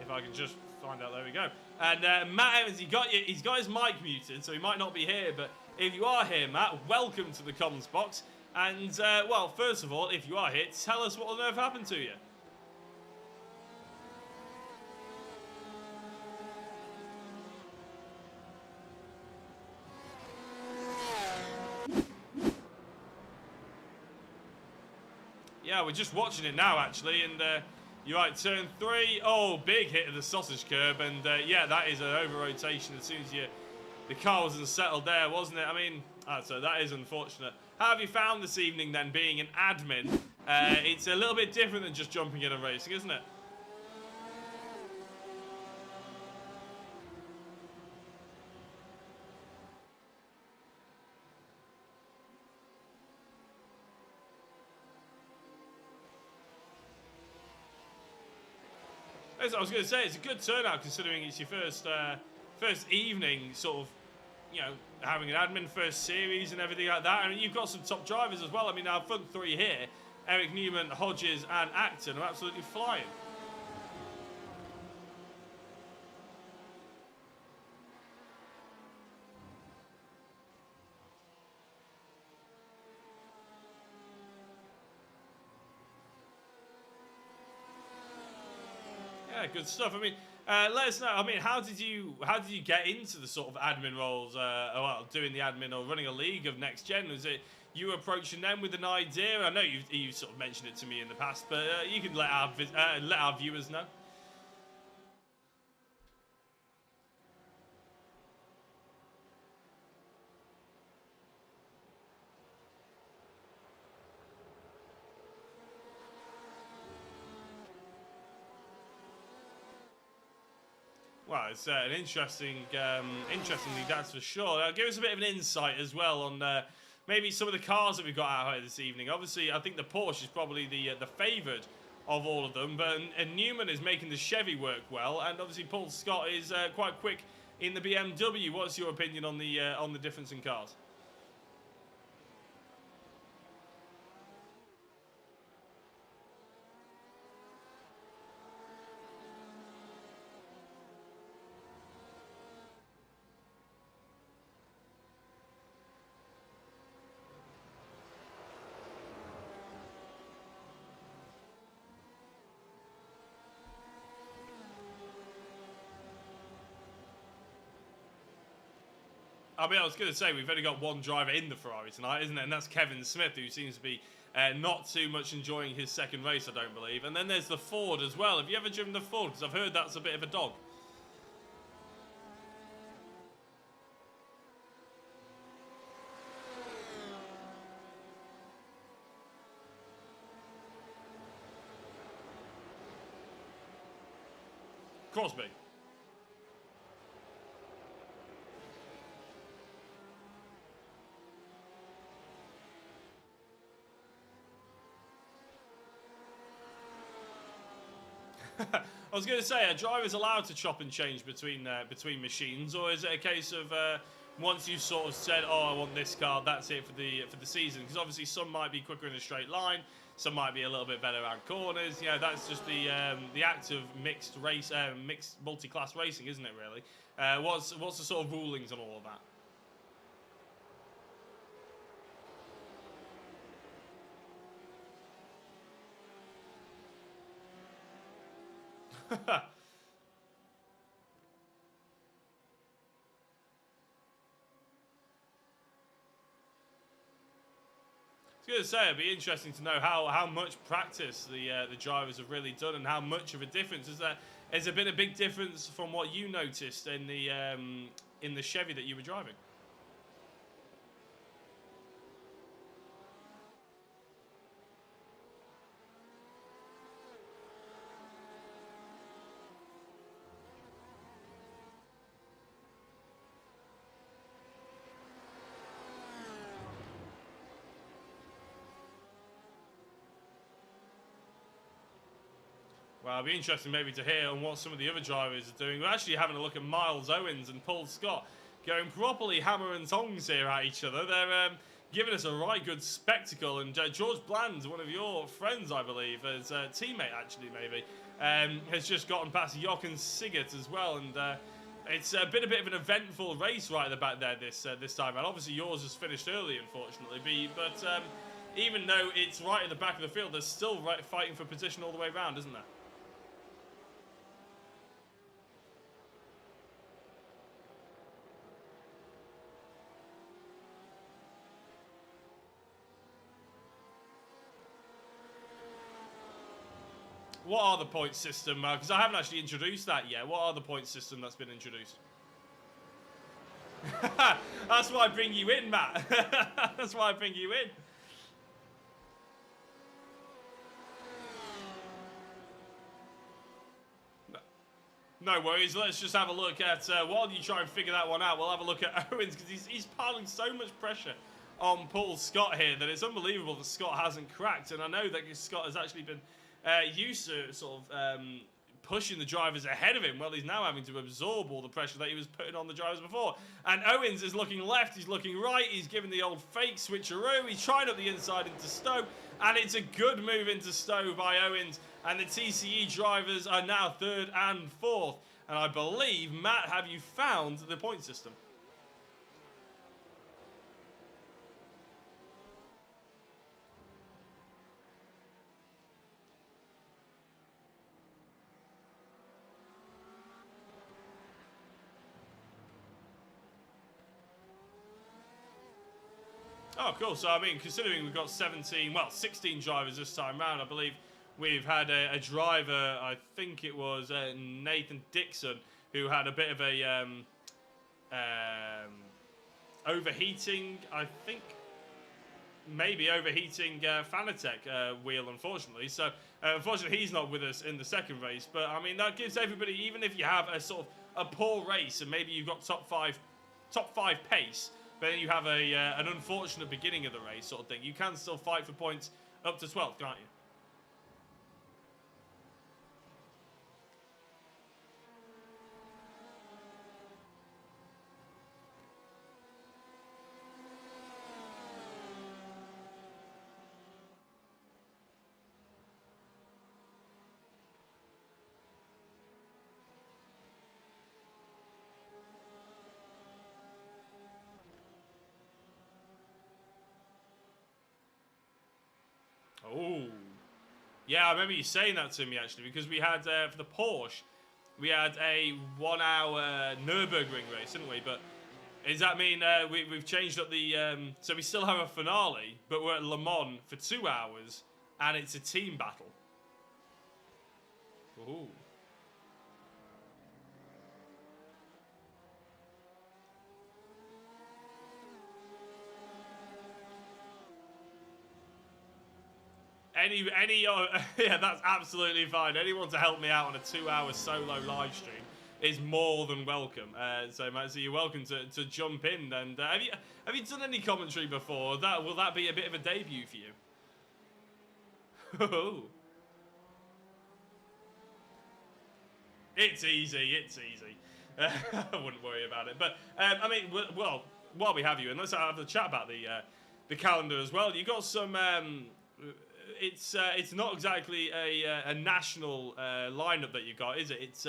If I can just find out. There we go. And Matt Evans, he's got his mic muted, so he might not be here. But if you are here, Matt, welcome to the comments box. And, well, first of all, if you are here, tell us what on earth happened to you. Yeah, we're just watching it now, actually, and you're right, turn 3. Oh, big hit of the sausage curb, and yeah, that is an over-rotation as soon as the car wasn't settled there, wasn't it? I mean, so that is unfortunate. How have you found this evening, then, being an admin? It's a little bit different than just jumping in and racing, isn't it? As I was going to say, it's a good turnout considering it's your first evening, sort of, you know, having an admin, first series and everything like that. I mean, you've got some top drivers as well. I mean, our front 3 here, Eric Newman, Hodges and Acton, are absolutely flying. Yeah, good stuff. I mean, let us know. I mean, how did you get into the sort of admin roles? Well, doing the admin or running a league of NXTGEN? Was it you approaching them with an idea? I know you sort of mentioned it to me in the past, but you can let our viewers know. Well, it's an interestingly, that's for sure. Give us a bit of an insight as well on maybe some of the cars that we've got out here this evening. Obviously, I think the Porsche is probably the favoured of all of them, but and Newman is making the Chevy work well, and obviously Paul Scott is quite quick in the BMW. What's your opinion on the difference in cars? I mean, I was going to say, we've only got one driver in the Ferrari tonight, isn't it? And that's Kevin Smith, who seems to be not too much enjoying his second race, I don't believe. And then there's the Ford as well. Have you ever driven the Ford? Because I've heard that's a bit of a dog. Crosby. I was going to say, are drivers allowed to chop and change between machines, or is it a case of once you've sort of said, "Oh, I want this car," that's it for the season? Because obviously some might be quicker in a straight line, some might be a little bit better around corners. You know, that's just the act of mixed multi-class racing, isn't it? Really, what's the sort of rulings on all of that? I was going to say, it'd be interesting to know how much practice the drivers have really done, and how much of a difference has there been a big difference from what you noticed in the Chevy that you were driving. Well, it'll be interesting maybe to hear on what some of the other drivers are doing. We're actually having a look at Miles Owens and Paul Scott going properly hammer and tongs here at each other. They're giving us a right good spectacle. And George Bland, one of your friends, I believe, as a teammate actually maybe, has just gotten past Jochen Sigert as well. And it's been a bit of an eventful race right at the back there this time around. Obviously yours has finished early, unfortunately, but even though it's right at the back of the field, there's still fighting for position all the way around, isn't there? What are the point system? Because I haven't actually introduced that yet. What are the point system that's been introduced? That's why I bring you in, Matt. That's why I bring you in. No worries. Let's just have a look at, while you try and figure that one out, we'll have a look at Owens, because he's piling so much pressure on Paul Scott here that it's unbelievable that Scott hasn't cracked. And I know that Scott has actually been used to sort of pushing the drivers ahead of him. Well, he's now having to absorb all the pressure that he was putting on the drivers before. And Owens is looking left, he's looking right, he's giving the old fake switcheroo, he's trying up the inside into Stowe, and it's a good move into Stowe by Owens, and the TCE drivers are now third and fourth. And I believe, Matt, have you found the point system? Oh, cool. So, I mean, considering we've got 16 drivers this time round, I believe we've had a driver, I think it was Nathan Dixon, who had a bit of a overheating, I think, maybe overheating Fanatec wheel, unfortunately. So, unfortunately, he's not with us in the second race. But, I mean, that gives everybody, even if you have a sort of a poor race and maybe you've got top five pace, but then you have an unfortunate beginning of the race sort of thing, you can still fight for points up to 12th, can't you? Oh, yeah, I remember you saying that to me, actually, because we had, for the Porsche, we had a 1 hour Nürburgring race, didn't we? But Does that mean we've changed up the... so we still have a finale, but we're at Le Mans for 2 hours, and it's a team battle. Ooh. Yeah, that's absolutely fine. Anyone to help me out on a 2-hour solo live stream is more than welcome. So, Matt, so you're welcome to jump in. And have you done any commentary before? Will that be a bit of a debut for you? It's easy. It's easy. I wouldn't worry about it. But I mean, well, while we have you, and let's have a chat about the calendar as well. You got some. It's not exactly a national lineup that you got, is it? It's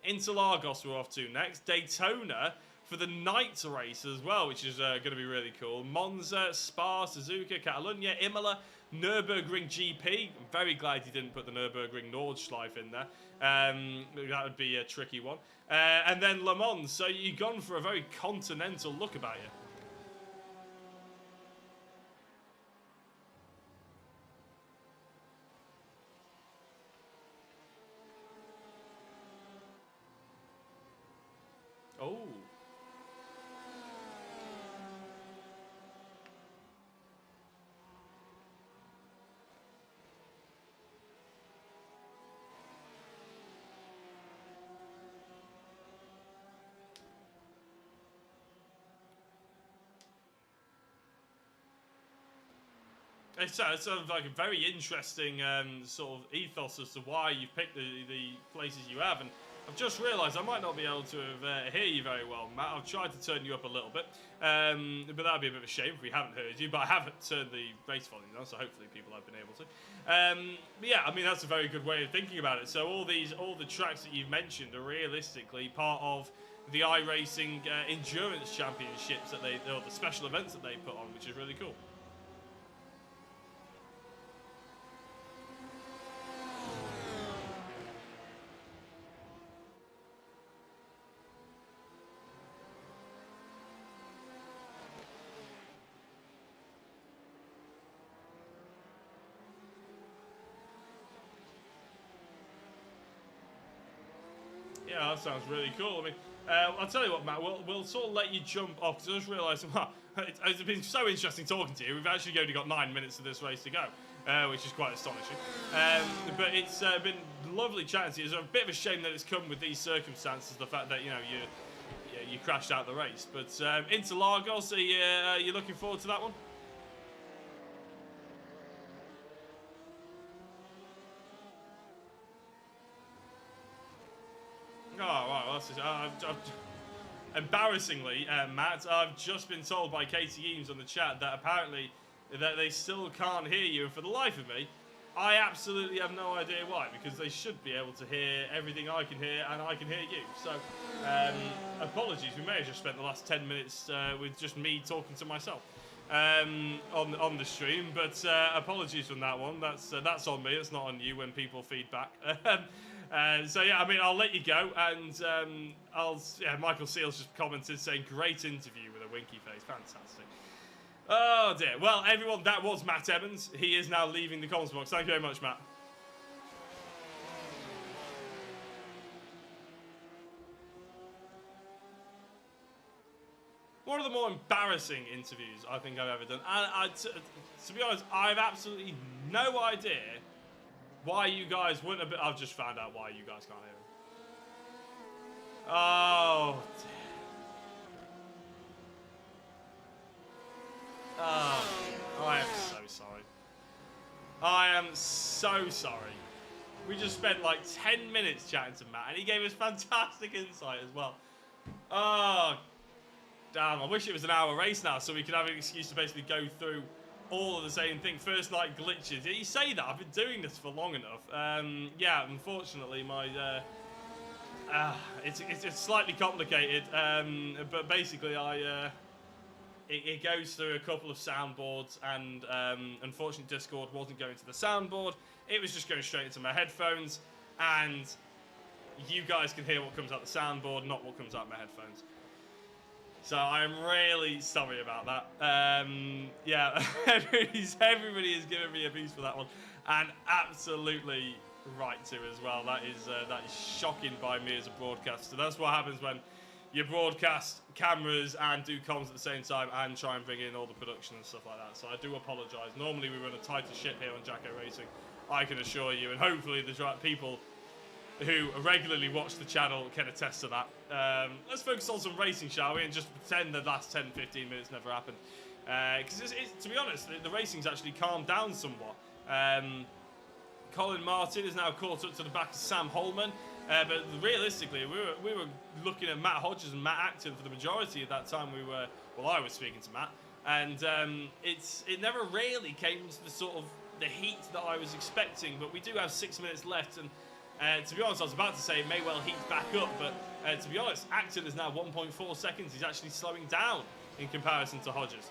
Interlagos we're off to next, Daytona for the night race as well, which is going to be really cool. Monza, Spa, Suzuka, Catalunya, Imola, Nürburgring GP. I'm very glad you didn't put the Nürburgring Nordschleife in there. That would be a tricky one. And then Le Mans. So you've gone for a very continental look about you. Oh. It's sort of like a very interesting sort of ethos as to why you've picked the places you have, and I've just realised I might not be able to hear you very well, Matt. I've tried to turn you up a little bit, but that would be a bit of a shame if we haven't heard you, but I haven't turned the race volume down, so hopefully people have been able to. But yeah, I mean, that's a very good way of thinking about it. So all the tracks that you've mentioned are realistically part of the iRacing Endurance Championships or the special events that they put on, which is really cool. Yeah, that sounds really cool. I mean, I'll tell you what, Matt, we'll sort of let you jump off, because I just realised, it's been so interesting talking to you. We've actually only got 9 minutes of this race to go, which is quite astonishing. But it's been lovely chatting to you. It's a bit of a shame that it's come with these circumstances, the fact that, you crashed out the race. But Interlagos, are you looking forward to that one? Oh, right, well, that's embarrassingly, Matt, I've just been told by Katie Eames on the chat that apparently that they still can't hear you, and for the life of me, I absolutely have no idea why, because they should be able to hear everything I can hear, and I can hear you. So, apologies, we may have just spent the last 10 minutes with just me talking to myself on the stream, but apologies from that one. That's on me, it's not on you when people feedback. So yeah, I mean, I'll let you go, and Michael Seals just commented saying, great interview with a winky face, fantastic. Oh dear, well everyone, that was Matt Evans. He is now leaving the comments box. Thank you very much, Matt. One of the more embarrassing interviews I think I've ever done, and to be honest, I have absolutely no idea why you guys wouldn't have been... I've just found out why you guys can't hear him. Oh, dear. Oh, I am so sorry. I am so sorry. We just spent like 10 minutes chatting to Matt, and he gave us fantastic insight as well. Oh, damn. I wish it was an hour race now, so we could have an excuse to basically go through all of the same thing. First night glitches. You say that, I've been doing this for long enough. Yeah, unfortunately, my it's slightly complicated. But basically, it goes through a couple of soundboards, and unfortunately, Discord wasn't going to the soundboard. It was just going straight into my headphones, and you guys can hear what comes out the soundboard, not what comes out my headphones. So I'm really sorry about that. Yeah, everybody is giving me a piece for that one, and absolutely right to as well. That is shocking by me as a broadcaster. That's what happens when you broadcast cameras and do comms at the same time and try and bring in all the production and stuff like that. So I do apologise. Normally we run a tighter ship here on Jacko Racing, I can assure you, and hopefully the people who regularly watch the channel can attest to that. Let's focus on some racing, shall we, and just pretend the last 10-15 minutes never happened. Because to be honest, the racing's actually calmed down somewhat. Colin Martin is now caught up to the back of Sam Holman, but realistically, we were looking at Matt Hodges and Matt Acton for the majority of that time. I was speaking to Matt, and it never really came to the heat that I was expecting. But we do have 6 minutes left, and to be honest, I was about to say it may well heat back up, but to be honest, Acton is now 1.4 seconds. He's actually slowing down in comparison to Hodges.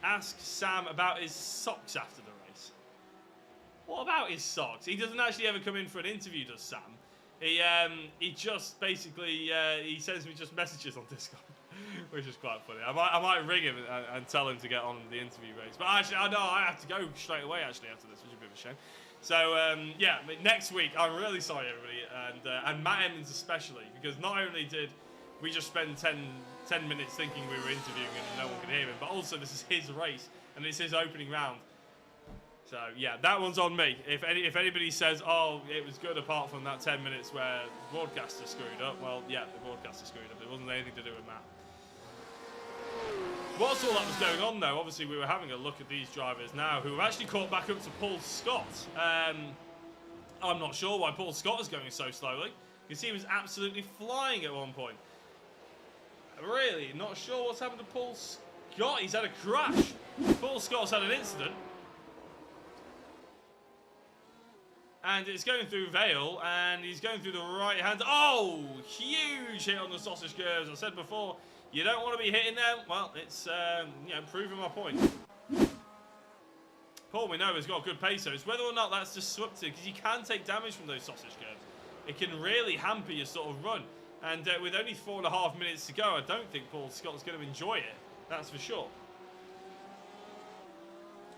Ask Sam about his socks after the race. What about his socks? He doesn't actually ever come in for an interview, does Sam? He just basically he sends me just messages on Discord, which is quite funny. I might ring him and tell him to get on the interview race. But actually, I know I have to go straight away actually after this, which is a bit of a shame. So yeah, next week, I'm really sorry everybody, and Matt Emmons especially, because not only did we just spend 10 minutes thinking we were interviewing him and no one could hear him, but also this is his race and it's his opening round. So yeah, that one's on me. If anybody says, oh, it was good apart from that 10 minutes where the broadcaster screwed up, well, yeah, the broadcaster screwed up. It wasn't anything to do with Matt. Whilst all that was going on, though, obviously we were having a look at these drivers now who have actually caught back up to Paul Scott. I'm not sure why Paul Scott is going so slowly, because he was absolutely flying at one point. Really, not sure what's happened to Paul Scott. He's had a crash. Paul Scott's had an incident. And it's going through Vale, and he's going through the right hand. Oh, huge hit on the sausage curves. I said before, you don't want to be hitting them. Well, it's proving my point. Paul, we know, has got good pace, so it's whether or not that's disrupted, because you can take damage from those sausage curves. It can really hamper your sort of run. And with only 4.5 minutes to go, I don't think Paul Scott's going to enjoy it. That's for sure.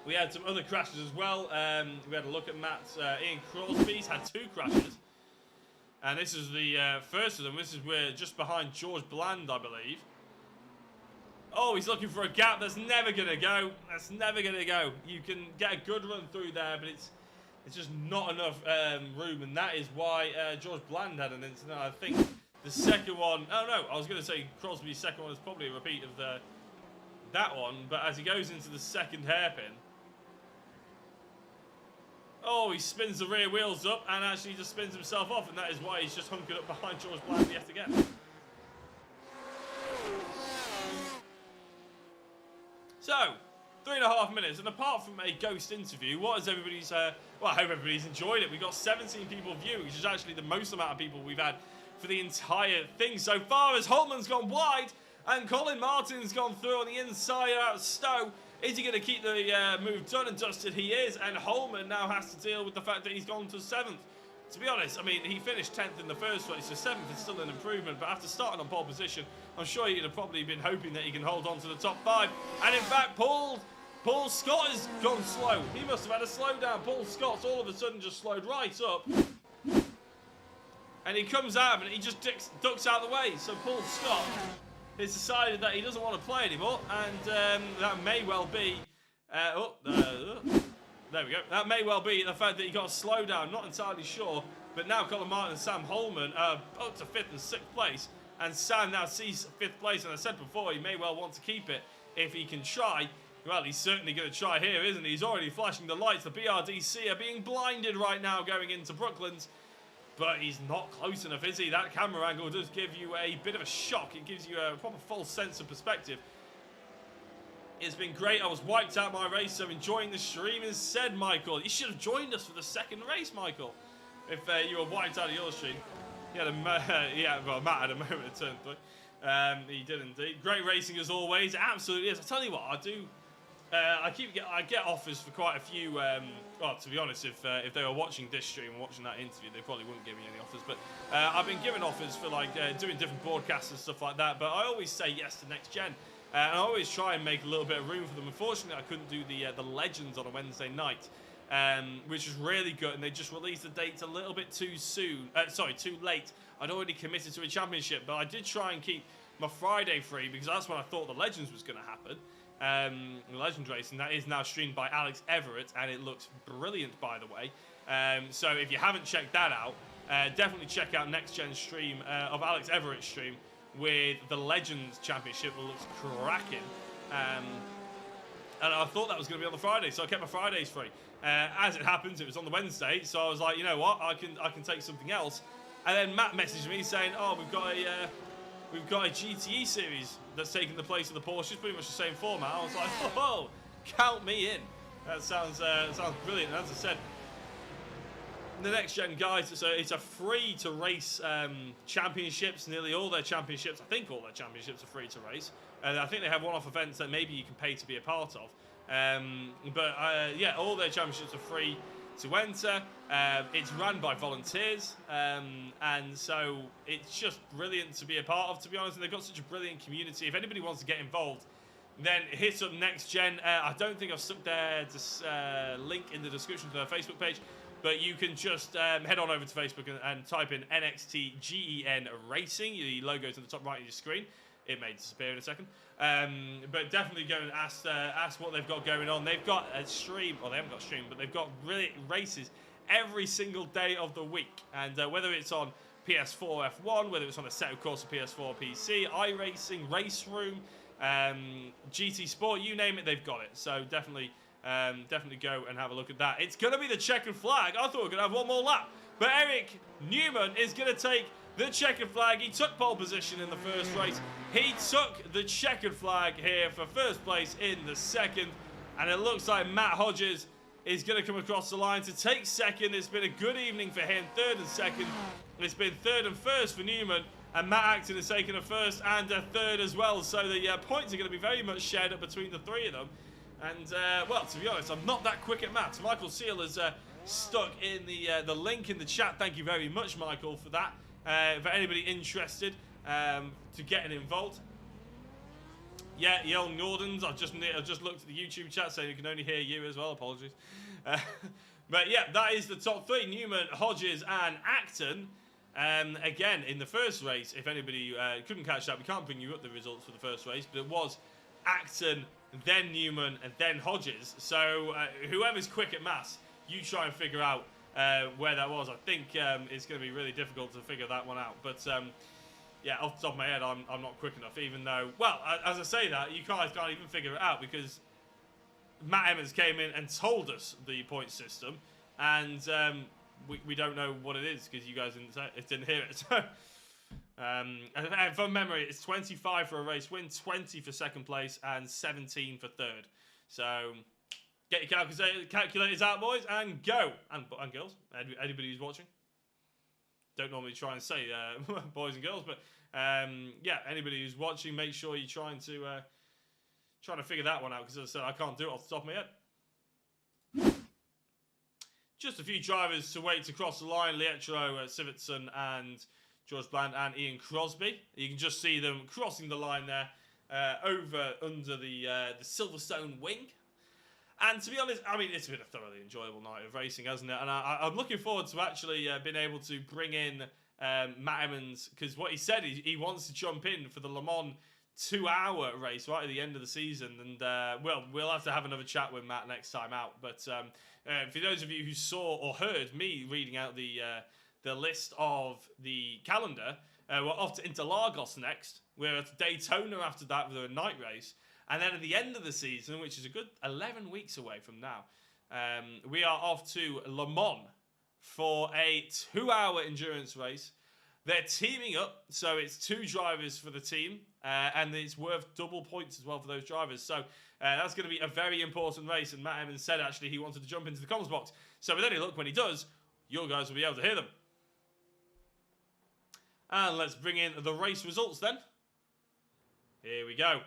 We had some other crashes as well. We had a look at Matt's. Ian Crosby's had 2 crashes. And this is the first of them. This is where just behind George Bland, I believe. Oh, he's looking for a gap. That's never going to go. That's never going to go. You can get a good run through there, but it's just not enough room. And that is why George Bland had an incident. I think the second one... Oh, no. I was going to say Crosby's second one is probably a repeat of that one. But as he goes into the second hairpin... Oh, he spins the rear wheels up and actually just spins himself off, and that is why he's just hunkered up behind George Bland yet again. So, 3.5 minutes, and apart from a ghost interview, what is everybody's... well, I hope everybody's enjoyed it. We've got 17 people viewing, which is actually the most amount of people we've had for the entire thing so far, as Holman's gone wide, and Colin Martin's gone through on the inside out of Stowe. Is he going to keep the move done and dusted? He is, and Holman now has to deal with the fact that he's gone to 7th. To be honest, I mean, he finished 10th in the first race, so 7th is still an improvement, but after starting on pole position, I'm sure he'd have probably been hoping that he can hold on to the top 5. And in fact, Paul Scott has gone slow. He must have had a slowdown. Paul Scott's all of a sudden just slowed right up. And he comes out and he just ducks out of the way. So Paul Scott has decided that he doesn't want to play anymore, and that may well be... there we go. That may well be the fact that he got a slowdown, not entirely sure, but now Colin Martin and Sam Holman are up to 5th and 6th place, and Sam now sees 5th place, and I said before, he may well want to keep it if he can try. Well, he's certainly going to try here, isn't he? He's already flashing the lights. The BRDC are being blinded right now going into Brooklands. But he's not close enough, is he? That camera angle does give you a bit of a shock. It gives you a proper false sense of perspective. It's been great. I was wiped out my race, so enjoying the stream is said, Michael. You should have joined us for the second race, Michael, if you were wiped out of your stream. Matt had a moment of turn 3. He did indeed. Great racing as always. It absolutely is. I tell you what, I do I get offers for quite a few. Well, to be honest, if they were watching this stream and watching that interview, they probably wouldn't give me any offers. But I've been given offers for like doing different broadcasts and stuff like that. But I always say yes to NXTGEN, and I always try and make a little bit of room for them. Unfortunately, I couldn't do the Legends on a Wednesday night, which was really good, and they just released the dates a little bit too soon. Sorry, too late. I'd already committed to a championship, but I did try and keep my Friday free because that's when I thought the Legends was going to happen. Legend Racing, that is now streamed by Alex Everett, and it looks brilliant, by the way. So if you haven't checked that out, definitely check out NXTGEN's stream of Alex Everett's stream with the Legends Championship. It looks cracking. And I thought that was going to be on the Friday, so I kept my Fridays free. As it happens, it was on the Wednesday, so I was like, you know what, I can take something else. And then Matt messaged me saying, oh, we've got a GTE series that's taking the place of the Porsche. It's pretty much the same format. I was like, oh, count me in. That sounds brilliant. And as I said, the NXTGEN guys, it's a free to race championships. Nearly all their championships, I think all their championships are free to race. I think they have one-off events that maybe you can pay to be a part of. Yeah, all their championships are free to enter. It's run by volunteers, and so it's just brilliant to be a part of, to be honest. And they've got such a brilliant community. If anybody wants to get involved, then hit up NXTGEN. I don't think I've stuck their link in the description to their Facebook page, but you can just head on over to Facebook and type in NXTGEN Racing. The logo's at the top right of your screen. It may disappear in a second. But definitely go and ask what they've got going on. They've got a stream, or they haven't got a stream, but they've got really races every single day of the week. And whether it's on PS4 F1, whether it's on a set of course of PS4 PC, iRacing, Race Room, GT Sport, you name it, they've got it. So definitely go and have a look at that. It's going to be the checkered flag. I thought we were going to have one more lap. But Eric Newman is going to take the checkered flag. He took pole position in the first race. He took the checkered flag here for first place in the second. And it looks like Matt Hodges is going to come across the line to take second. It's been a good evening for him, third and second. It's been third and first for Newman. And Matt Acton has taken a first and a third as well. So the points are going to be very much shared up between the three of them. And, well, to be honest, I'm not that quick at maths. Michael Seal has stuck in the link in the chat. Thank you very much, Michael, for that. For anybody interested to getting involved. Yeah, Yale Nordens. I've just looked at the YouTube chat saying you can only hear you as well. Apologies. But yeah, that is the top three: Newman, Hodges, and Acton. Again, in the first race, if anybody couldn't catch that, we can't bring you up the results for the first race, but it was Acton, then Newman, and then Hodges. So whoever's quick at maths, you try and figure out where that was. I think it's going to be really difficult to figure that one out. But yeah, off the top of my head, I'm not quick enough, even though, well, as I say that, you guys can't even figure it out because Matt Emmons came in and told us the point system, and we don't know what it is because you guys didn't hear it. So, and from memory, it's 25 for a race win, 20 for second place, and 17 for third. So get your calculators out, boys, and go. And girls, anybody who's watching. Don't normally try and say boys and girls, but yeah, anybody who's watching, make sure you're trying to figure that one out, because as I said, I can't do it off the top of my head. Just a few drivers to wait to cross the line: Lietro, Sivertson, and George Bland, and Ian Crosby. You can just see them crossing the line there, under the Silverstone wing. And to be honest, I mean, it's been a thoroughly enjoyable night of racing, hasn't it? And I'm looking forward to actually being able to bring in Matt Emmons, because what he said, he wants to jump in for the Le Mans 2-hour race right at the end of the season. And, well, we'll have to have another chat with Matt next time out. But for those of you who saw or heard me reading out the list of the calendar, we're off to Interlagos next. We're at Daytona after that with a night race. And then at the end of the season, which is a good 11 weeks away from now, we are off to Le Mans for a 2-hour endurance race. They're teaming up, so it's 2 drivers for the team, and it's worth double points as well for those drivers. So that's going to be a very important race, and Matt Emmons said actually he wanted to jump into the comms box. So with any luck, when he does, you guys will be able to hear them. And let's bring in the race results then. Here we go.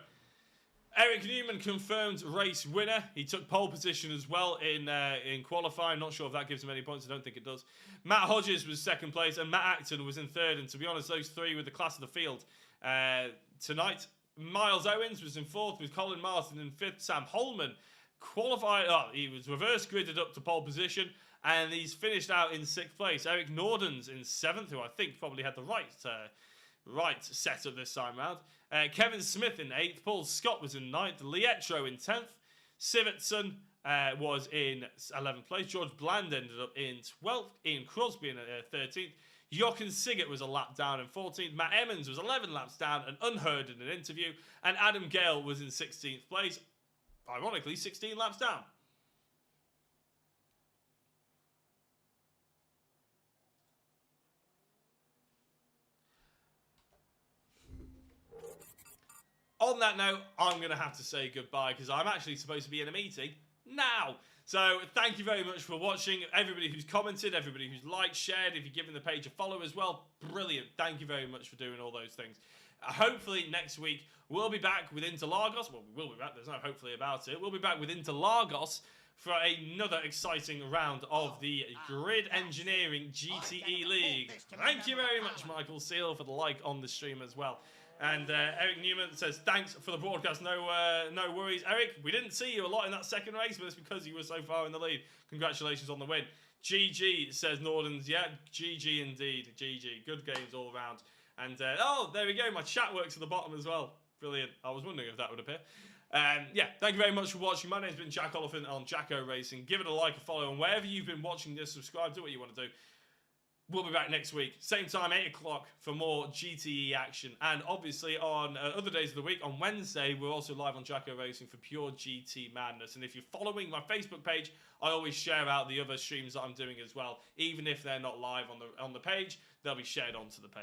Eric Newman confirmed race winner. He took pole position as well in qualifying. Not sure if that gives him any points. I don't think it does. Matt Hodges was second place and Matt Acton was in third. And to be honest, those three were the class of the field tonight. Miles Owens was in fourth with Colin Martin in fifth. Sam Holman qualified. Oh, he was reverse gridded up to pole position and he's finished out in sixth place. Eric Norden's in seventh, who I think probably had the right setup this time round. Kevin Smith in 8th. Paul Scott was in 9th. Lietro in 10th. Sivertson was in 11th place. George Bland ended up in 12th. Ian Crosby in 13th. Jochen Sigert was a lap down in 14th. Matt Emmons was 11 laps down and unheard in an interview. And Adam Gale was in 16th place. Ironically, 16 laps down. On that note, I'm going to have to say goodbye because I'm actually supposed to be in a meeting now. So thank you very much for watching. Everybody who's commented, everybody who's liked, shared, if you're giving the page a follow as well, brilliant. Thank you very much for doing all those things. Hopefully next week we'll be back with Interlagos. Well, we will be back. There's no hopefully about it. We'll be back with Interlagos for another exciting round of the Grid Engineering GTE League. Thank you very much, Michael Seal, for the like on the stream as well. And Eric Newman says, thanks for the broadcast. No worries. Eric, we didn't see you a lot in that second race, but it's because you were so far in the lead. Congratulations on the win. GG, says Norden's. Yeah, GG indeed. GG. Good games all round. And, oh, there we go. My chat works at the bottom as well. Brilliant. I was wondering if that would appear. Yeah, thank you very much for watching. My name's been Jack Oliphant on Jacko Racing. Give it a like, a follow, and wherever you've been watching this, subscribe, do what you want to do. We'll be back next week, same time, 8 o'clock, for more GTE action. And obviously on other days of the week, on Wednesday, we're also live on Jacko Racing for pure GT madness. And if you're following my Facebook page, I always share out the other streams that I'm doing as well. Even if they're not live on the page, they'll be shared onto the page.